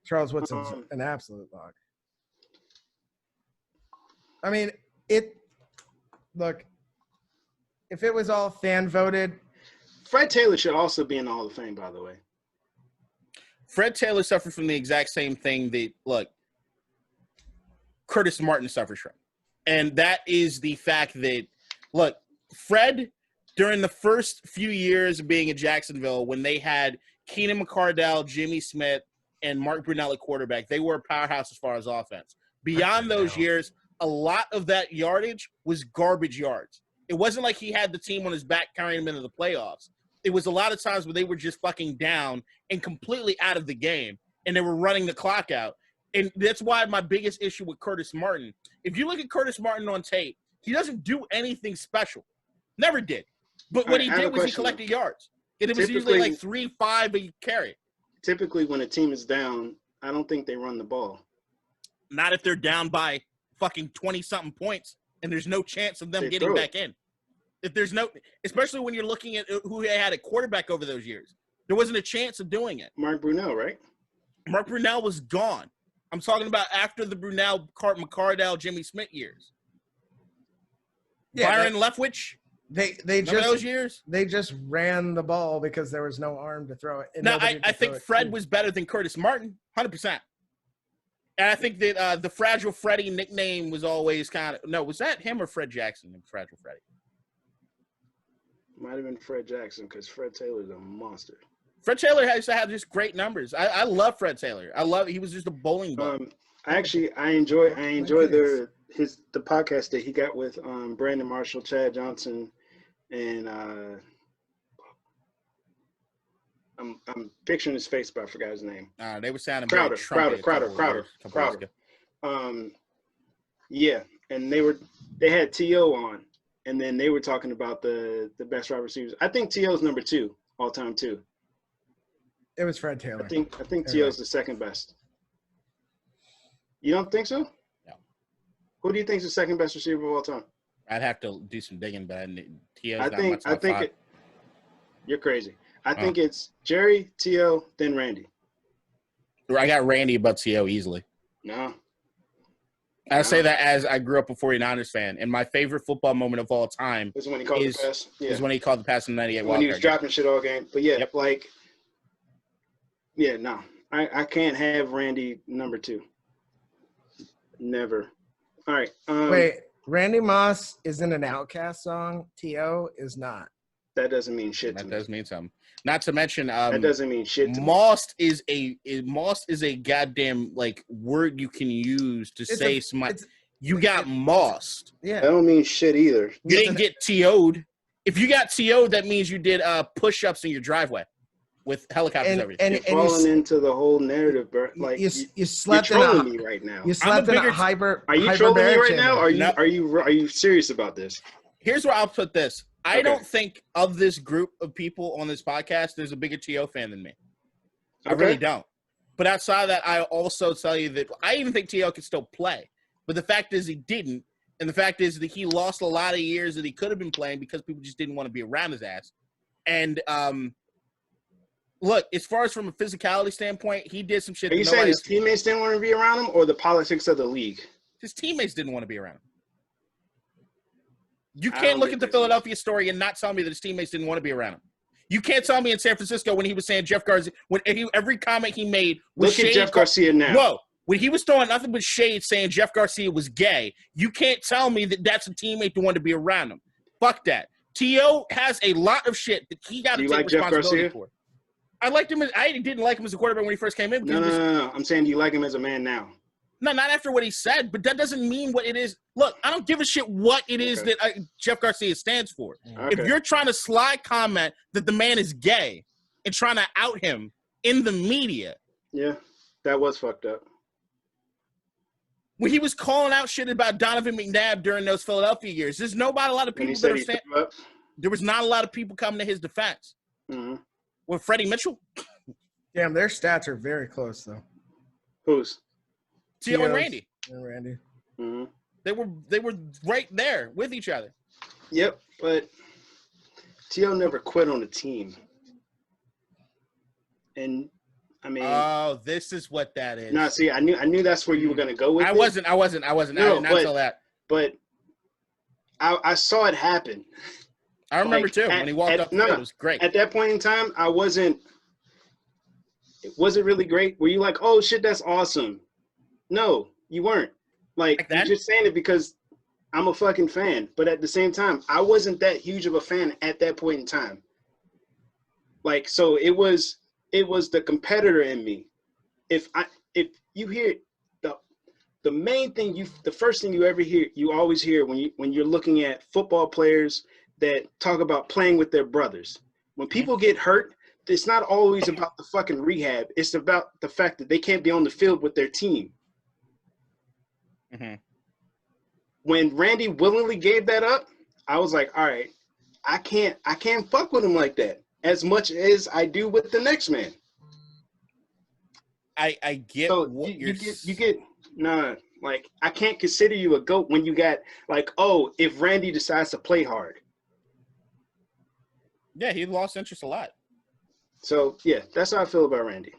Charles Woodson's an absolute lock. I mean, look, if it was all fan voted, Fred Taylor should also be in the Hall of Fame, by the way. Fred Taylor suffered from the exact same thing that Curtis Martin suffers from. And that is the fact that, Fred, during the first few years of being in Jacksonville, when they had Keenan McCardell, Jimmy Smith, and Mark Brunell at quarterback, they were a powerhouse as far as offense. Beyond those years, a lot of that yardage was garbage yards. It wasn't like he had the team on his back carrying him into the playoffs. It was a lot of times where they were just fucking down and completely out of the game, and they were running the clock out. And that's why my biggest issue with Curtis Martin, if you look at Curtis Martin on tape, he doesn't do anything special. Never did. But what he did was he collected yards. And it was usually like 3-5 a carry. Typically, when a team is down, I don't think they run the ball. Not if they're down by fucking 20-something points and there's no chance of them getting back in. If there's no – especially when you're looking at who they had at quarterback over those years. There wasn't a chance of doing it. Mark Brunell, right? Mark Brunell was gone. I'm talking about after the Brunell, McCardell, Jimmy Smith years. Yeah, Byron Leftwich. They just those years. They just ran the ball because there was no arm to throw it. No, I think Fred was better than Curtis Martin, 100%. And I think that the Fragile Freddy nickname was always kind of – no, was that him or Fred Jackson in Fragile Freddy? Might have been Fred Jackson because Fred Taylor's a monster. Fred Taylor used to have just great numbers. I love Fred Taylor. He was just a bowling ball. I enjoy the podcast that he got with Brandon Marshall, Chad Johnson, and I'm picturing his face, but I forgot his name. They were sounding Crowder. Yeah, and they had T.O. on, and then they were talking about the best wide receivers. I think T.O.'s number 2 all time too. It was Fred Taylor. I think T.O.'s the second best. You don't think so? No. Who do you think is the second best receiver of all time? I'd have to do some digging, but T.O.'s I think you're crazy. I think it's Jerry, T.O., then Randy. I got Randy above T.O. easily. No. I say that as I grew up a 49ers fan, and my favorite football moment of all time is when he called the pass. Yeah. Is when he called the pass in the 98 when he was dropping shit all game. But yeah, yep. No. I can't have Randy number 2. Never. All right. Wait, Randy Moss is in an Outkast song. T.O. is not. That doesn't mean shit to me. That does mean something. Not to mention, that doesn't mean shit to Moss me. Moss is a goddamn word you can use to say somebody. You got mossed. Yeah. That don't mean shit either. You didn't get TO'd. If you got TO'd, that means you did push-ups in your driveway with helicopters and everything. And you're falling into the whole narrative, bro. You slept you're trolling me right now. You slept in a hyper. Are you trolling me right now? Are you serious about this? Here's where I'll put this. I don't think of this group of people on this podcast, there's a bigger T.O. fan than me. I really don't. But outside of that, I also tell you that I even think T.O. can still play. But the fact is he didn't. And the fact is that he lost a lot of years that he could have been playing because people just didn't want to be around his ass. And look, as far as from a physicality standpoint, he did some shit. Are you saying his teammates didn't want to be around him or the politics of the league? His teammates didn't want to be around him. You can't look at the Philadelphia story and not tell me that his teammates didn't want to be around him. You can't tell me in San Francisco when he was saying Jeff Garcia, every comment he made was look at Jeff Garcia now. Whoa. When he was throwing nothing but shade saying Jeff Garcia was gay, you can't tell me that that's a teammate to want to be around him. Fuck that. T.O. has a lot of shit that he got to take responsibility for. I didn't like him as a quarterback when he first came in. No. I'm saying, do you like him as a man now? No, not after what he said, but that doesn't mean what it is. Look, I don't give a shit what it is that Jeff Garcia stands for. Okay. If you're trying to slide comment that the man is gay and trying to out him in the media. Yeah, that was fucked up. When he was calling out shit about Donovan McNabb during those Philadelphia years, there's not a lot of people that are saying there was not a lot of people coming to his defense. Mm-hmm. With Freddie Mitchell? Damn, their stats are very close, though. Whose? T.O. and Randy. Mm-hmm. They were right there with each other. Yep, but T.O. never quit on the team. And I mean, oh, this is what that is. No, see, I knew that's where you were gonna go with it. I wasn't. No, I did not tell that. But I saw it happen. I remember too when he walked up the field. It was great. At that point in time, I wasn't. Was it really great? Were you like, oh shit, that's awesome? No, you weren't. Like you're just saying it because I'm a fucking fan. But at the same time, I wasn't that huge of a fan at that point in time. Like, so it was the competitor in me. If you hear the main thing the first thing you always hear when you're looking at football players that talk about playing with their brothers. When people get hurt, it's not always about the fucking rehab. It's about the fact that they can't be on the field with their team. Mm-hmm. When Randy willingly gave that up, I was like, all right, I can't fuck with him like that as much as I do with the next man. I get so what you get nah, like I can't consider you a GOAT when you got like, oh, if Randy decides to play hard. Yeah, he lost interest a lot. So yeah, that's how I feel about Randy.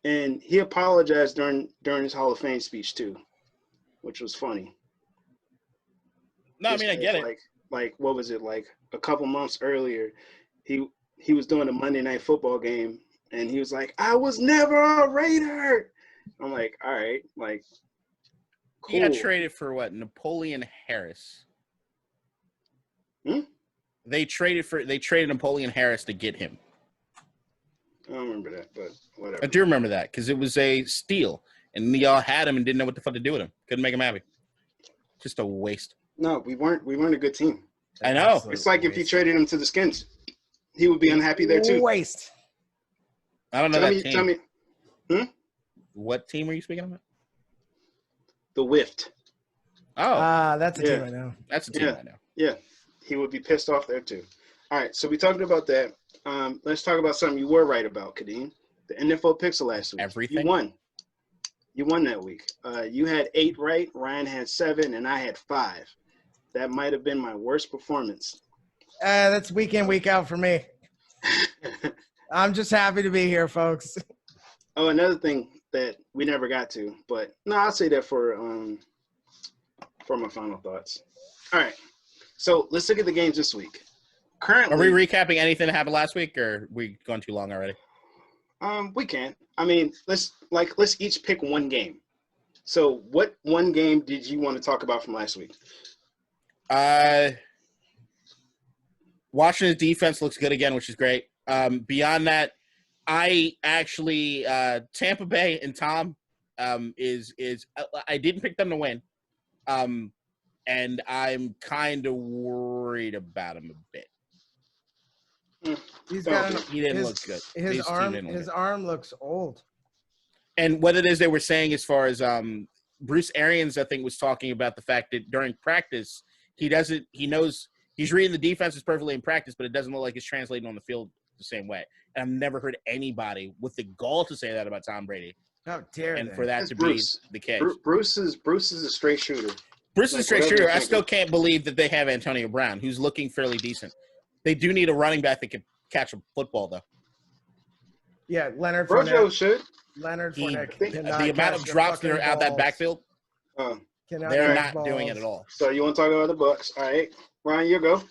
And he apologized during his Hall of Fame speech too, which was funny. No, I mean I get it. Like what was it, like a couple months earlier, he was doing a Monday Night Football game and he was like, I was never a Raider. I'm like, all right, like cool. He got traded for what? Napoleon Harris. They traded Napoleon Harris to get him. I don't remember that, but whatever. I do remember that because it was a steal, and y'all had him and didn't know what the fuck to do with him. Couldn't make him happy. Just a waste. No, we weren't a good team. I know. It's like if you traded him to the Skins, he would be unhappy there too. Waste. I don't know that team. Tell me. What team are you speaking about? The Whiffed. Oh. That's a team I know. That's a team I know. Yeah. He would be pissed off there too. All right, so we talked about that. Let's talk about something you were right about, Kadeem. The NFL picks last week. Everything. You won that week. You had 8 right. Ryan had 7, and I had 5. That might have been my worst performance. That's week in, week out for me. I'm just happy to be here, folks. Oh, another thing that we never got to, but no, I'll say that for my final thoughts. All right. So let's look at the games this week. Currently, are we recapping anything that happened last week, or are we going too long already? We can. I mean, let's each pick one game. So, what one game did you want to talk about from last week? Washington's defense looks good again, which is great. Beyond that, I actually Tampa Bay and Tom is I didn't pick them to win. And I'm kind of worried about him a bit. He didn't look good. His arm looks old. And what it is they were saying as far as Bruce Arians, I think, was talking about the fact that during practice, he knows he's reading the defenses perfectly in practice, but it doesn't look like it's translating on the field the same way. And I've never heard anybody with the gall to say that about Tom Brady. How dare they? And for that That's to Bruce. be the case. Bruce is a straight shooter. Bruce is a straight shooter. I still can't believe that they have Antonio Brown, who's looking fairly decent. They do need a running back that can catch a football, though. Yeah, Leonard Brojo Fournette. should. Leonard Fournette. The amount of drops that are out that backfield, they're not doing it at all. So you want to talk about the Bucks? All right, Ryan, you go.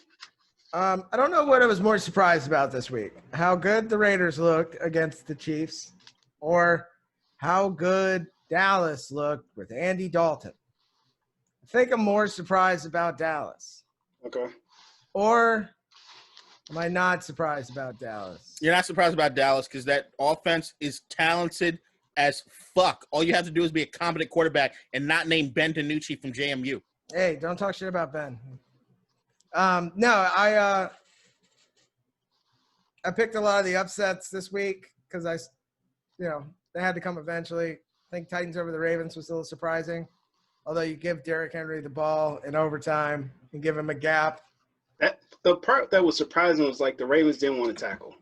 I don't know what I was more surprised about this week. How good the Raiders looked against the Chiefs, or how good Dallas looked with Andy Dalton. I think I'm more surprised about Dallas. Okay. Or am I not surprised about Dallas? You're not surprised about Dallas because that offense is talented as fuck. All you have to do is be a competent quarterback and not name Ben DiNucci from JMU. Hey, don't talk shit about Ben. No, I picked a lot of the upsets this week because they had to come eventually. I think Titans over the Ravens was a little surprising. Although you give Derrick Henry the ball in overtime and give him a gap. The part that was surprising was like the Ravens didn't want to tackle.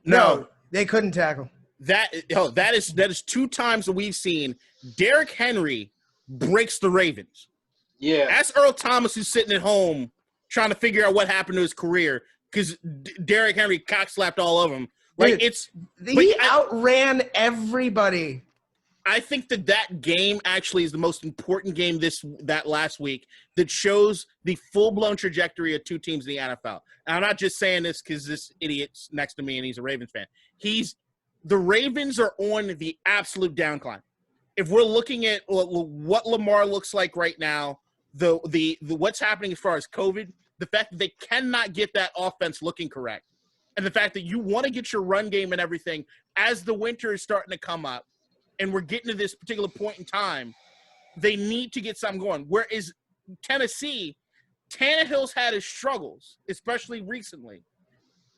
No, they couldn't tackle. That is 2 times that we've seen Derrick Henry breaks the Ravens. Yeah. Ask Earl Thomas, who's sitting at home trying to figure out what happened to his career because Derrick Henry cock-slapped all over him. Like, Dude, he outran everybody. I think that game actually is the most important game that last week that shows the full-blown trajectory of 2 teams in the NFL. And I'm not just saying this because this idiot's next to me and he's a Ravens fan. the Ravens are on the absolute downcline. If we're looking at what Lamar looks like right now, the what's happening as far as COVID, the fact that they cannot get that offense looking correct, and the fact that you want to get your run game and everything as the winter is starting to come up, and we're getting to this particular point in time, they need to get something going. Whereas Tennessee, Tannehill's had his struggles, especially recently,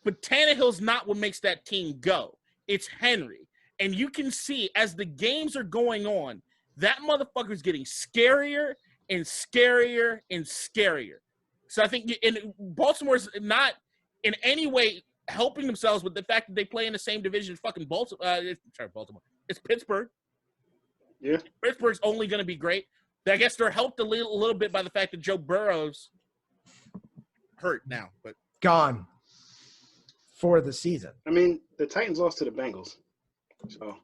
but Tannehill's not what makes that team go. It's Henry. And you can see as the games are going on, that motherfucker's getting scarier and scarier and scarier. So I think Baltimore's not in any way helping themselves with the fact that they play in the same division as fucking Baltimore. It's Pittsburgh. Yeah. Pittsburgh's only going to be great. I guess they're helped a little bit by the fact that Joe Burrow's hurt now. But gone for the season. I mean, the Titans lost to the Bengals. So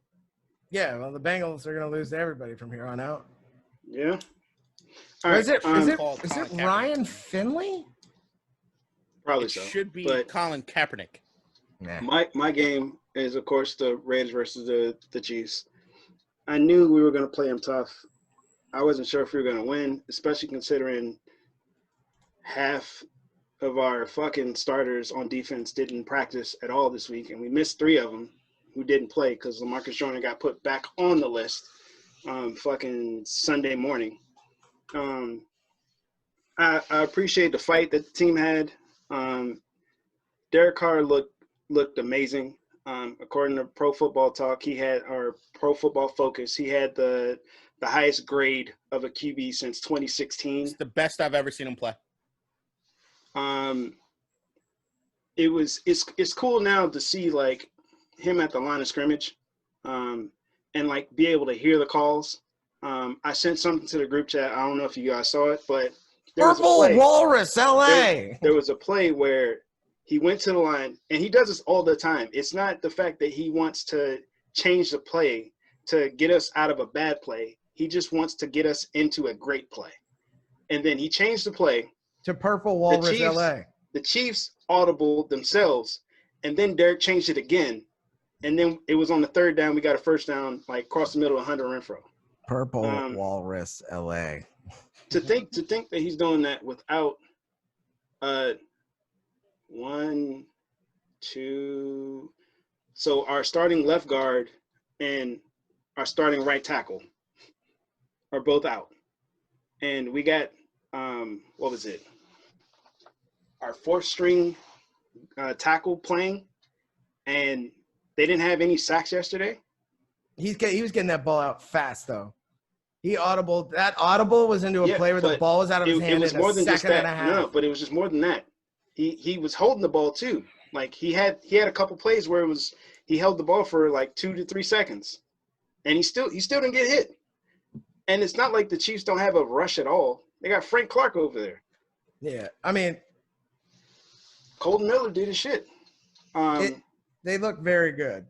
yeah, well, the Bengals are going to lose to everybody from here on out. Yeah. All right. Is it Colin Ryan Finley? Probably it so. should be but Colin Kaepernick. Nah. my game is, of course, the Raiders versus the Chiefs. I knew we were going to play them tough. I wasn't sure if we were going to win, especially considering half of our fucking starters on defense didn't practice at all this week, and we missed 3 of them who didn't play because LaMarcus Joyner got put back on the list fucking Sunday morning. I appreciate the fight that the team had. Derek Carr looked amazing. According to Pro Football Talk, Pro Football Focus, he had the highest grade of a QB since 2016. It's the best I've ever seen him play. It's cool now to see like him at the line of scrimmage, and like be able to hear the calls. I sent something to the group chat. I don't know if you guys saw it, but there was a play. Walrus, LA. There was a play where he went to the line, and he does this all the time. It's not the fact that he wants to change the play to get us out of a bad play. He just wants to get us into a great play. And then he changed the play to Purple Walrus, LA. The Chiefs audible themselves, and then Derek changed it again. And then it was on the 3rd down. We got a first down, like across the middle of Hunter Renfrow. Purple Walrus, LA. To think that he's doing that without 1, 2. So our starting left guard and our starting right tackle are both out. And we got, what was it? Our 4th string tackle playing, and they didn't have any sacks yesterday. He was getting that ball out fast, though. That audible was into a play where the ball was out of his hand in a second and a half. No, but it was just more than that. He was holding the ball too. Like he had a couple plays where he held the ball for like 2 to 3 seconds, and he still didn't get hit. And it's not like the Chiefs don't have a rush at all. They got Frank Clark over there. Yeah, I mean, Colton Miller did his shit. They look very good.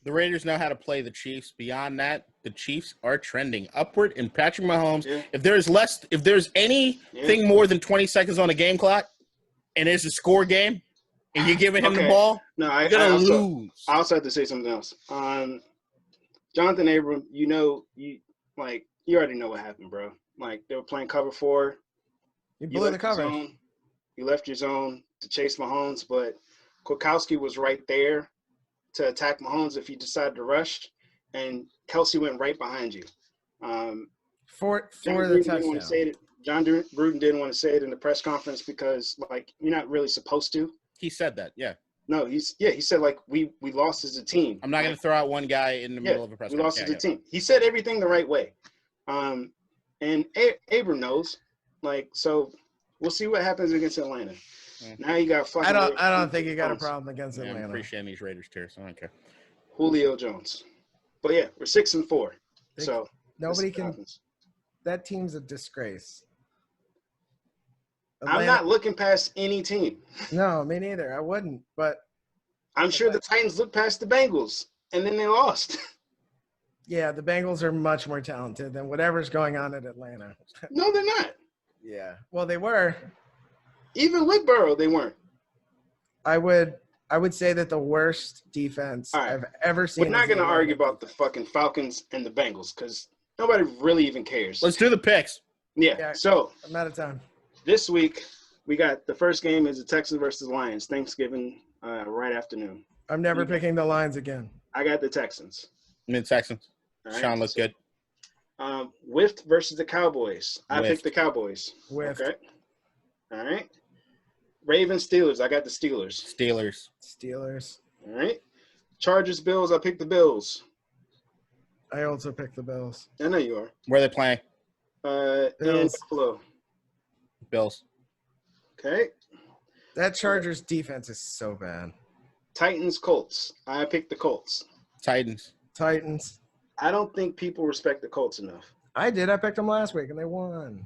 The Raiders know how to play the Chiefs. Beyond that, the Chiefs are trending upward. And Patrick Mahomes, if there's anything more than 20 seconds on a game clock, and it's a score game, and you're giving him the ball, you're gonna lose. I also have to say something else. Jonathan Abram, you already know what happened, bro. Like they were playing cover 4. You blew the cover. You left your zone to chase Mahomes, but Kwiatkowski was right there to attack Mahomes if he decided to rush, and Kelsey went right behind you. For the touchdown. John Gruden didn't want to say it in the press conference because, like, you're not really supposed to. He said that, yeah. No, he said, like, we lost as a team. I'm not going to throw out one guy in the middle of a press conference. We lost as a team. He said everything the right way. And Abram knows. Like, so we'll see what happens against Atlanta. Now you got fucking. I don't think you got a problem against Atlanta. I'm appreciating these Raiders too, so I don't care. Julio Jones, but yeah, we're 6-4. So nobody can. That team's a disgrace. I'm not looking past any team. No, me neither. I wouldn't. But I'm sure the Titans looked past the Bengals, and then they lost. Yeah, the Bengals are much more talented than whatever's going on at Atlanta. No, they're not. Yeah. Well, they were. Even with Burrow, they weren't. I would I would say that the worst defense All right. I've ever seen. We're not going to is the argue Atlanta about the fucking Falcons and the Bengals because nobody really even cares. Let's do the picks. Yeah. So I'm out of time. this week we got the first game is the Texans versus Lions, Thanksgiving right afternoon. I'm never picking the Lions again. I got the Texans. Mid-Texans. All right? Sean looks good. Whiffed versus the Cowboys. I Whiffed. picked the Cowboys. Whiffed. Okay. All right. Ravens, Steelers. I got the Steelers. Steelers. All right. Chargers, Bills. I picked the Bills. I also picked the Bills. I know you are. Where are they playing? In Bills. Buffalo. Bills. Okay. That Chargers defense is so bad. Titans, Colts. I picked the Colts. Titans. I don't think people respect the Colts enough. I did. I picked them last week, and they won.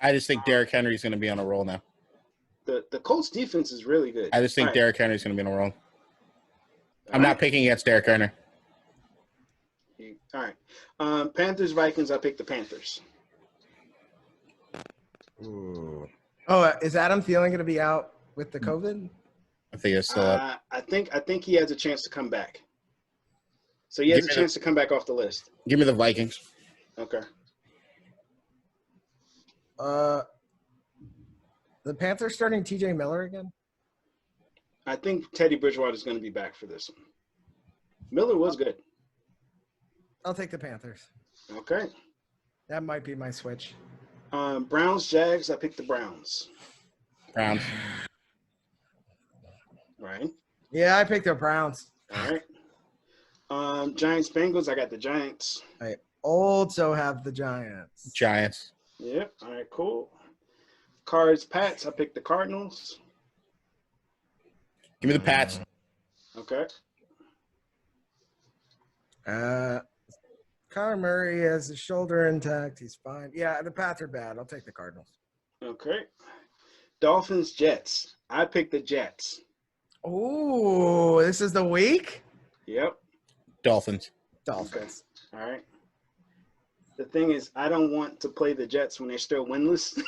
I just think Derrick Henry's going to be on a roll now. The Colts defense is really good. I just think Derrick Henry's going to be on a roll. I'm not picking against Derrick Henry. All right. Panthers, Vikings. I picked the Panthers. Ooh. Oh, is Adam Thielen going to be out with the COVID? I think it's still up. I think he has a chance to come back. So he has a chance to come back off the list. Give me the Vikings. Okay. The Panthers starting TJ Miller again? I think Teddy Bridgewater is going to be back for this one. Miller was good. I'll take the Panthers. Okay. That might be my switch. Browns, Jags. I picked the Browns. Browns. Right. Yeah, I picked the Browns. All right. Giants, Bengals. I got the Giants. I also have the Giants. Giants. Yep. All right. Cool. Cards, Pats. I picked the Cardinals. Give me the Pats. Okay. Kyler Murray has his shoulder intact. He's fine. Yeah, the Pats are bad. I'll take the Cardinals. Okay. Dolphins, Jets. I picked the Jets. Oh, this is the week? Yep. Dolphins. Okay. All right. The thing is, I don't want to play the Jets when they're still winless.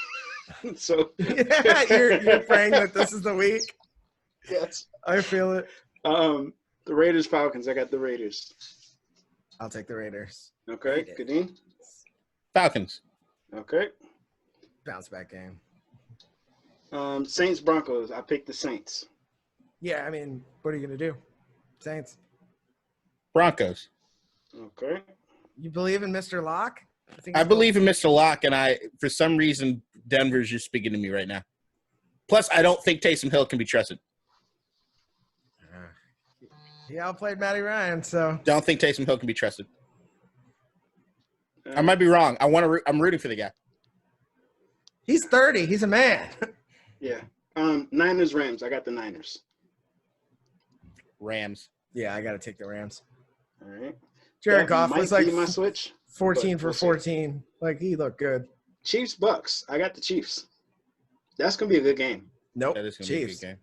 So yeah, you're praying that this is the week? Yes. I feel it. The Raiders, Falcons. I got the Raiders. I'll take the Raiders. Okay. Kadeem? Falcons. Okay. Bounce back game. Saints, Broncos. I picked the Saints. Yeah, I mean, what are you going to do? Saints. Broncos. Okay. You believe in Mr. Locke? I believe in Mr. Locke, and for some reason, Denver's just speaking to me right now. Plus, I don't think Taysom Hill can be trusted. He outplayed Matty Ryan, so. Don't think Taysom Hill can be trusted. I might be wrong. I'm rooting for the guy. He's 30. He's a man. Yeah. Niners, Rams. I got the Niners. Rams. Yeah, I got to take the Rams. All right. Jared Goff was like my switch. 14 for 14. Like, he looked good. Chiefs, Bucks. I got the Chiefs. That's going to be a good game. Nope. That is going to be a good game.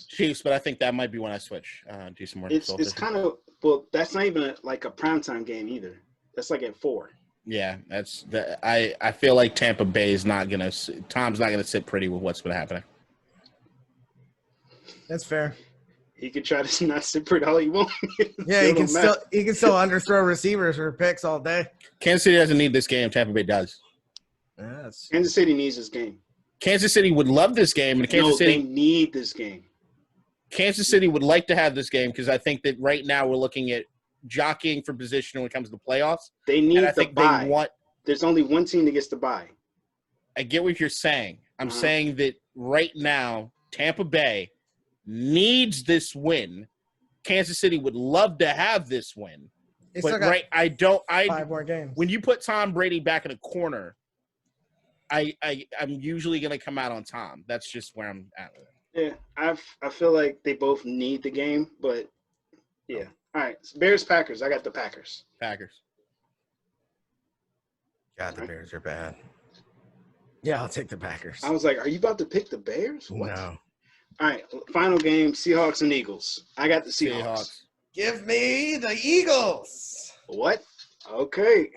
Chiefs, but I think that might be when I switch. Do some more. It's kind of – well, that's not even like a primetime game either. That's like at 4. Yeah, I feel like Tampa Bay is not going to – Tom's not going to sit pretty with what's been happening. That's fair. He could try to not sit pretty all he wants. Yeah, he can still underthrow receivers for picks all day. Kansas City doesn't need this game. Tampa Bay does. Yes. Kansas City needs this game. Kansas City would love this game, and they need this game. Kansas City would like to have this game because I think that right now we're looking at jockeying for position when it comes to the playoffs. They need the bye. They want. There's only one team that gets the bye. I get what you're saying. I'm saying that right now Tampa Bay needs this win. Kansas City would love to have this win, but five more games. When you put Tom Brady back in a corner, I'm usually going to come out on Tom. That's just where I'm at with it. Yeah, I feel like they both need the game, but yeah. All right, Bears, Packers. I got the Packers. God, the Bears are bad. Yeah, I'll take the Packers. I was like, are you about to pick the Bears? What? No. All right, final game, Seahawks and Eagles. I got the Seahawks. Give me the Eagles. What? Okay.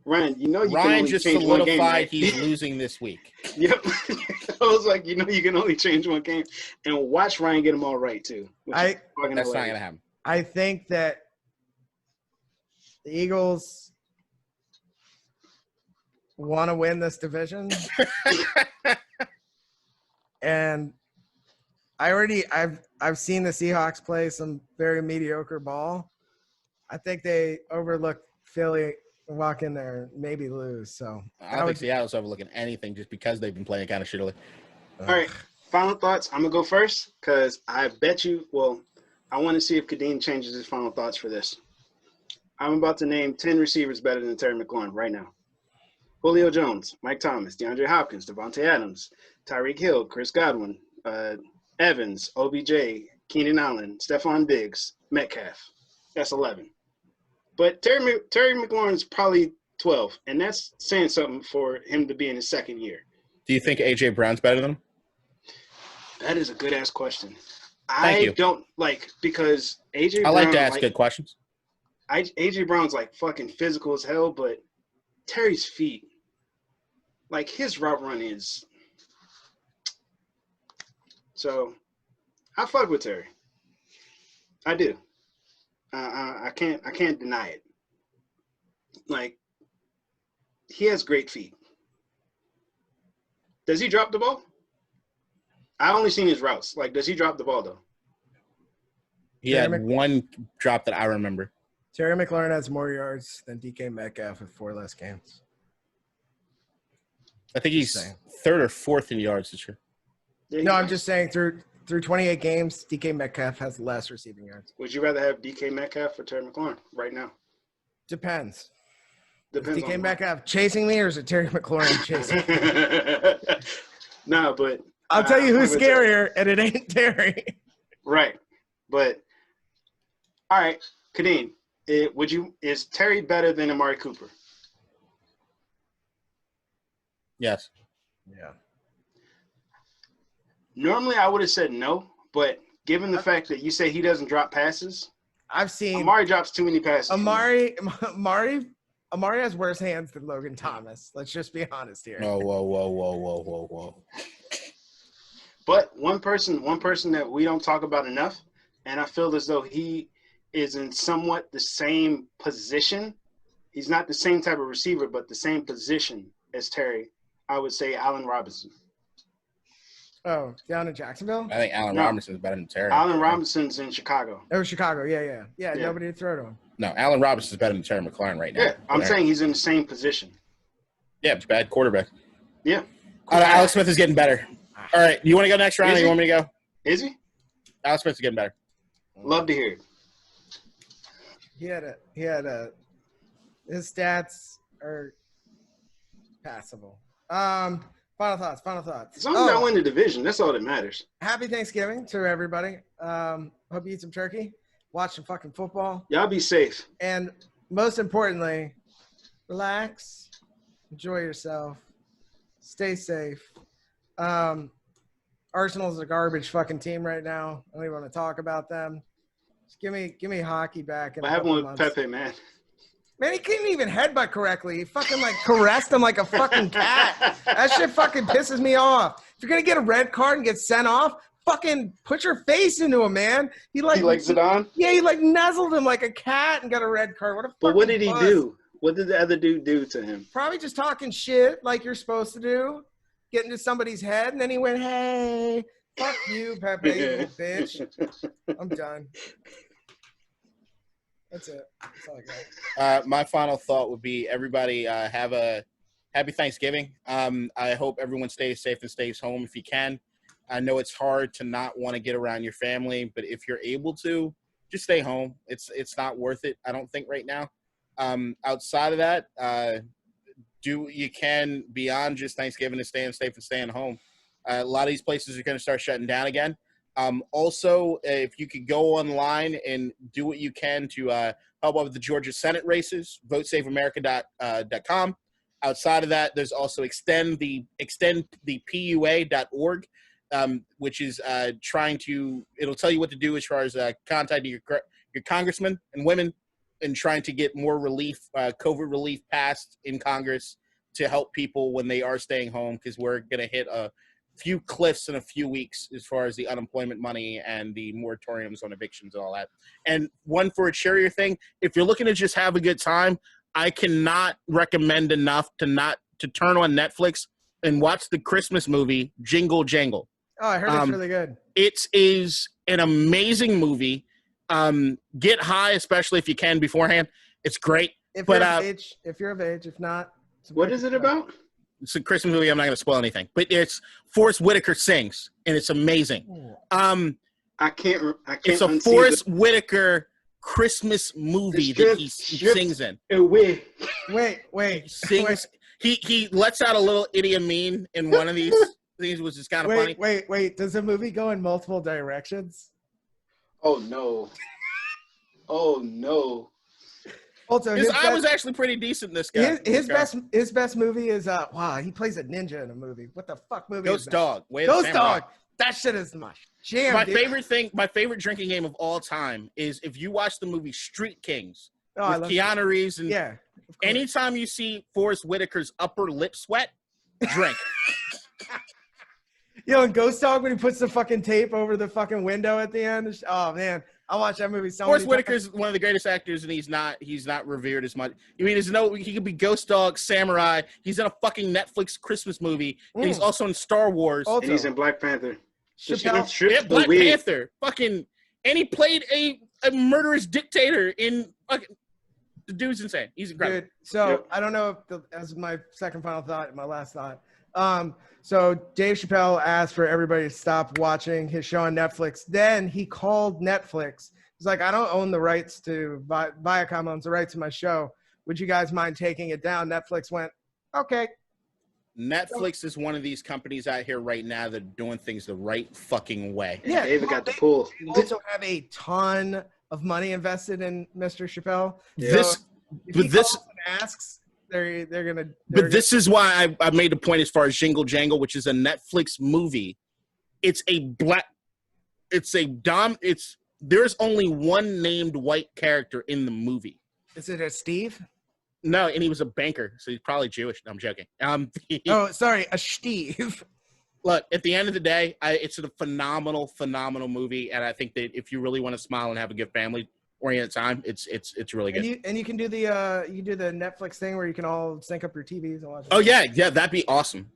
Ryan, you know you can Ryan only just change one game, solidified right? he's losing this week. Yep. I was like, you know you can only change one game. And watch Ryan get them all right, too. That's not going to happen. I think that the Eagles want to win this division. And I've seen the Seahawks play some very mediocre ball. I think they overlooked Philly, walk in there, maybe lose. So I don't think Seattle's overlooking anything just because they've been playing kind of shittily. All right, final thoughts. I'm going to go first because I bet you – well, I want to see if Kadeem changes his final thoughts for this. I'm about to name 10 receivers better than Terry McLaurin right now. Julio Jones, Mike Thomas, DeAndre Hopkins, Devontae Adams, Tyreek Hill, Chris Godwin, Evans, OBJ, Keenan Allen, Stephon Diggs, Metcalf. That's 11. But Terry McLaurin is probably 12, and that's saying something for him to be in his second year. Do you think A.J. Brown's better than him? That is a good-ass question. Thank you. Don't because A.J. I Brown, like to ask good questions. A.J. Brown's like fucking physical as hell, but Terry's feet, like his route run is. So, I fuck with Terry. I do. I can't deny it. Like, he has great feet. Does he drop the ball? I only seen his routes. Like, does he drop the ball though? He had one drop that I remember. Terry McLaurin has more yards than DK Metcalf with 4 less games. I think he's third or fourth in yards this year. Yeah, no, I'm just saying through 28 games, DK Metcalf has less receiving yards. Would you rather have DK Metcalf or Terry McLaurin right now? Depends. Depends is DK on Metcalf chasing me or is it Terry McLaurin chasing me? No, but I'll tell you who's scarier, and it ain't Terry. Right. But all right, Kadeem, is Terry better than Amari Cooper? Yes. Yeah. Normally I would have said no, but given the fact that you say he doesn't drop passes, I've seen Amari drops too many passes. Amari has worse hands than Logan Thomas. Let's just be honest here. Whoa. But one person that we don't talk about enough, and I feel as though he is in somewhat the same position. He's not the same type of receiver, but the same position as Terry. I would say Allen Robinson. Oh, down in Jacksonville? I think Allen Robinson's better than Terry. Allen Robinson's in Chicago. Oh, Chicago. Yeah, nobody to throw to him. No, Allen Robinson's better than Terry McLaurin right now. Yeah, I'm saying he's in the same position. Yeah, it's bad quarterback. Yeah. Alex Smith is getting better. All right, you want to go next round or you want me to go? Is he? Alex Smith's getting better. Love to hear it. His stats are passable. Final thoughts. As long as I win the division, that's all that matters. Happy Thanksgiving to everybody. Hope you eat some turkey, watch some fucking football. Y'all be safe. And most importantly, relax, enjoy yourself, stay safe. Arsenal's a garbage fucking team right now. I don't even want to talk about them. Just give me hockey back. What happened with Pepe, man? Man, he couldn't even headbutt correctly. He fucking caressed him like a fucking cat. That shit fucking pisses me off. If you're gonna get a red card and get sent off, fucking put your face into him, man. He like Zidane? Yeah, he nuzzled him like a cat and got a red card. What a fucking But what did he bust. do? What did the other dude do to him? Probably just talking shit like you're supposed to do. Get into somebody's head, and then he went, "Hey, fuck you, Pepe, you little bitch." I'm done. That's it. That's all I got. My final thought would be everybody have a happy Thanksgiving. I hope everyone stays safe and stays home if you can. I know it's hard to not want to get around your family, but if you're able to, just stay home. It's not worth it, I don't think, right now. Outside of that, do what you can beyond just Thanksgiving and staying safe and staying home. A lot of these places are going to start shutting down again. Also, if you could go online and do what you can to help out with the Georgia Senate races, votesafeamerica.com. Outside of that, there's also extendthepua.org, which is it'll tell you what to do as far as contacting your congressmen and women and trying to get more relief, COVID relief passed in Congress to help people when they are staying home, because we're going to hit a few cliffs in a few weeks as far as the unemployment money and the moratoriums on evictions and all that. And one for a cheerier thing, if you're looking to just have a good time, I cannot recommend enough to turn on Netflix and watch the Christmas movie Jingle Jangle. Oh, I heard it's really good. It is an amazing movie. Get high, especially if you can beforehand. It's great. If you're of age, if not. What is it about? It's a Christmas movie. I'm not going to spoil anything, but it's Forrest Whitaker sings, and it's amazing. I can't. It's a Forrest Whitaker Christmas movie that he sings in. Wait. He sings. He lets out a little Idi Amin in one of these things, which is kind of funny. Wait. Does the movie go in multiple directions? Oh no. Oh no. Also, I was actually pretty decent in this guy. His best movie is he plays a ninja in a movie. What the fuck movie? Ghost Dog. Ghost Dog. That shit is my jam. My favorite drinking game of all time is if you watch the movie Street Kings with Keanu Reeves, and anytime you see Forrest Whitaker's upper lip sweat, drink. Yo, and Ghost Dog when he puts the fucking tape over the fucking window at the end. Oh man, I watched that movie so Forrest many times. Whitaker's one of the greatest actors, and he's not revered as much. I mean, he could be Ghost Dog, Samurai. He's in a fucking Netflix Christmas movie, and he's also in Star Wars. And he's in Black Panther. Black Panther. Fucking, and he played a murderous dictator in fucking. The dude's insane. He's incredible. Dude, so I don't know if as my second final thought, my last thought. So Dave Chappelle asked for everybody to stop watching his show on Netflix. Then he called Netflix. He's like, I don't own the rights to Viacom owns the rights to my show. Would you guys mind taking it down? Netflix went, okay. Netflix is one of these companies out here right now that are doing things the right fucking way. Yeah, David got the pull. They also have a ton of money invested in Mr. Chappelle. Yeah. This is why I made a point as far as Jingle Jangle, which is a Netflix movie. There's only one named white character in the movie. Is it a Steve? No, and he was a banker, so he's probably Jewish. No, I'm joking. A Steve. Look, at the end of the day, it's a phenomenal movie, and I think that if you really want to smile and have a good family-oriented time, it's really good. And you can do the Netflix thing where you can all sync up your TVs and watch it. Oh yeah, that'd be awesome.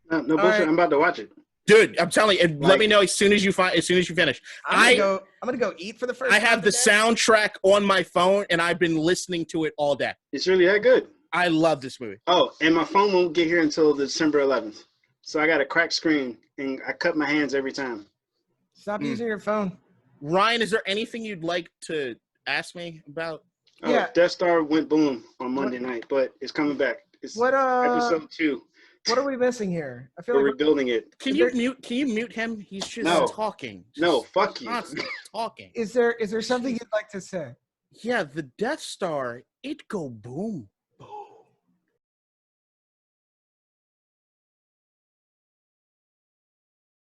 No bullshit. Right. I'm about to watch it, dude. I'm telling you, let me know as soon as you finish. I'm gonna go eat for the first. I have the soundtrack on my phone, and I've been listening to it all day. It's really that good. I love this movie. Oh, and my phone won't get here until December 11th. So I got a cracked screen, and I cut my hands every time. Stop using your phone. Ryan, is there anything you'd like to ask me about? Death Star went boom on Monday night, but it's coming back. It's episode 2. What are we missing here? I feel we're rebuilding it. Can you mute him? He's just talking. No, fuck you. Constantly talking. Is there something you'd like to say? Yeah, the Death Star, it go boom.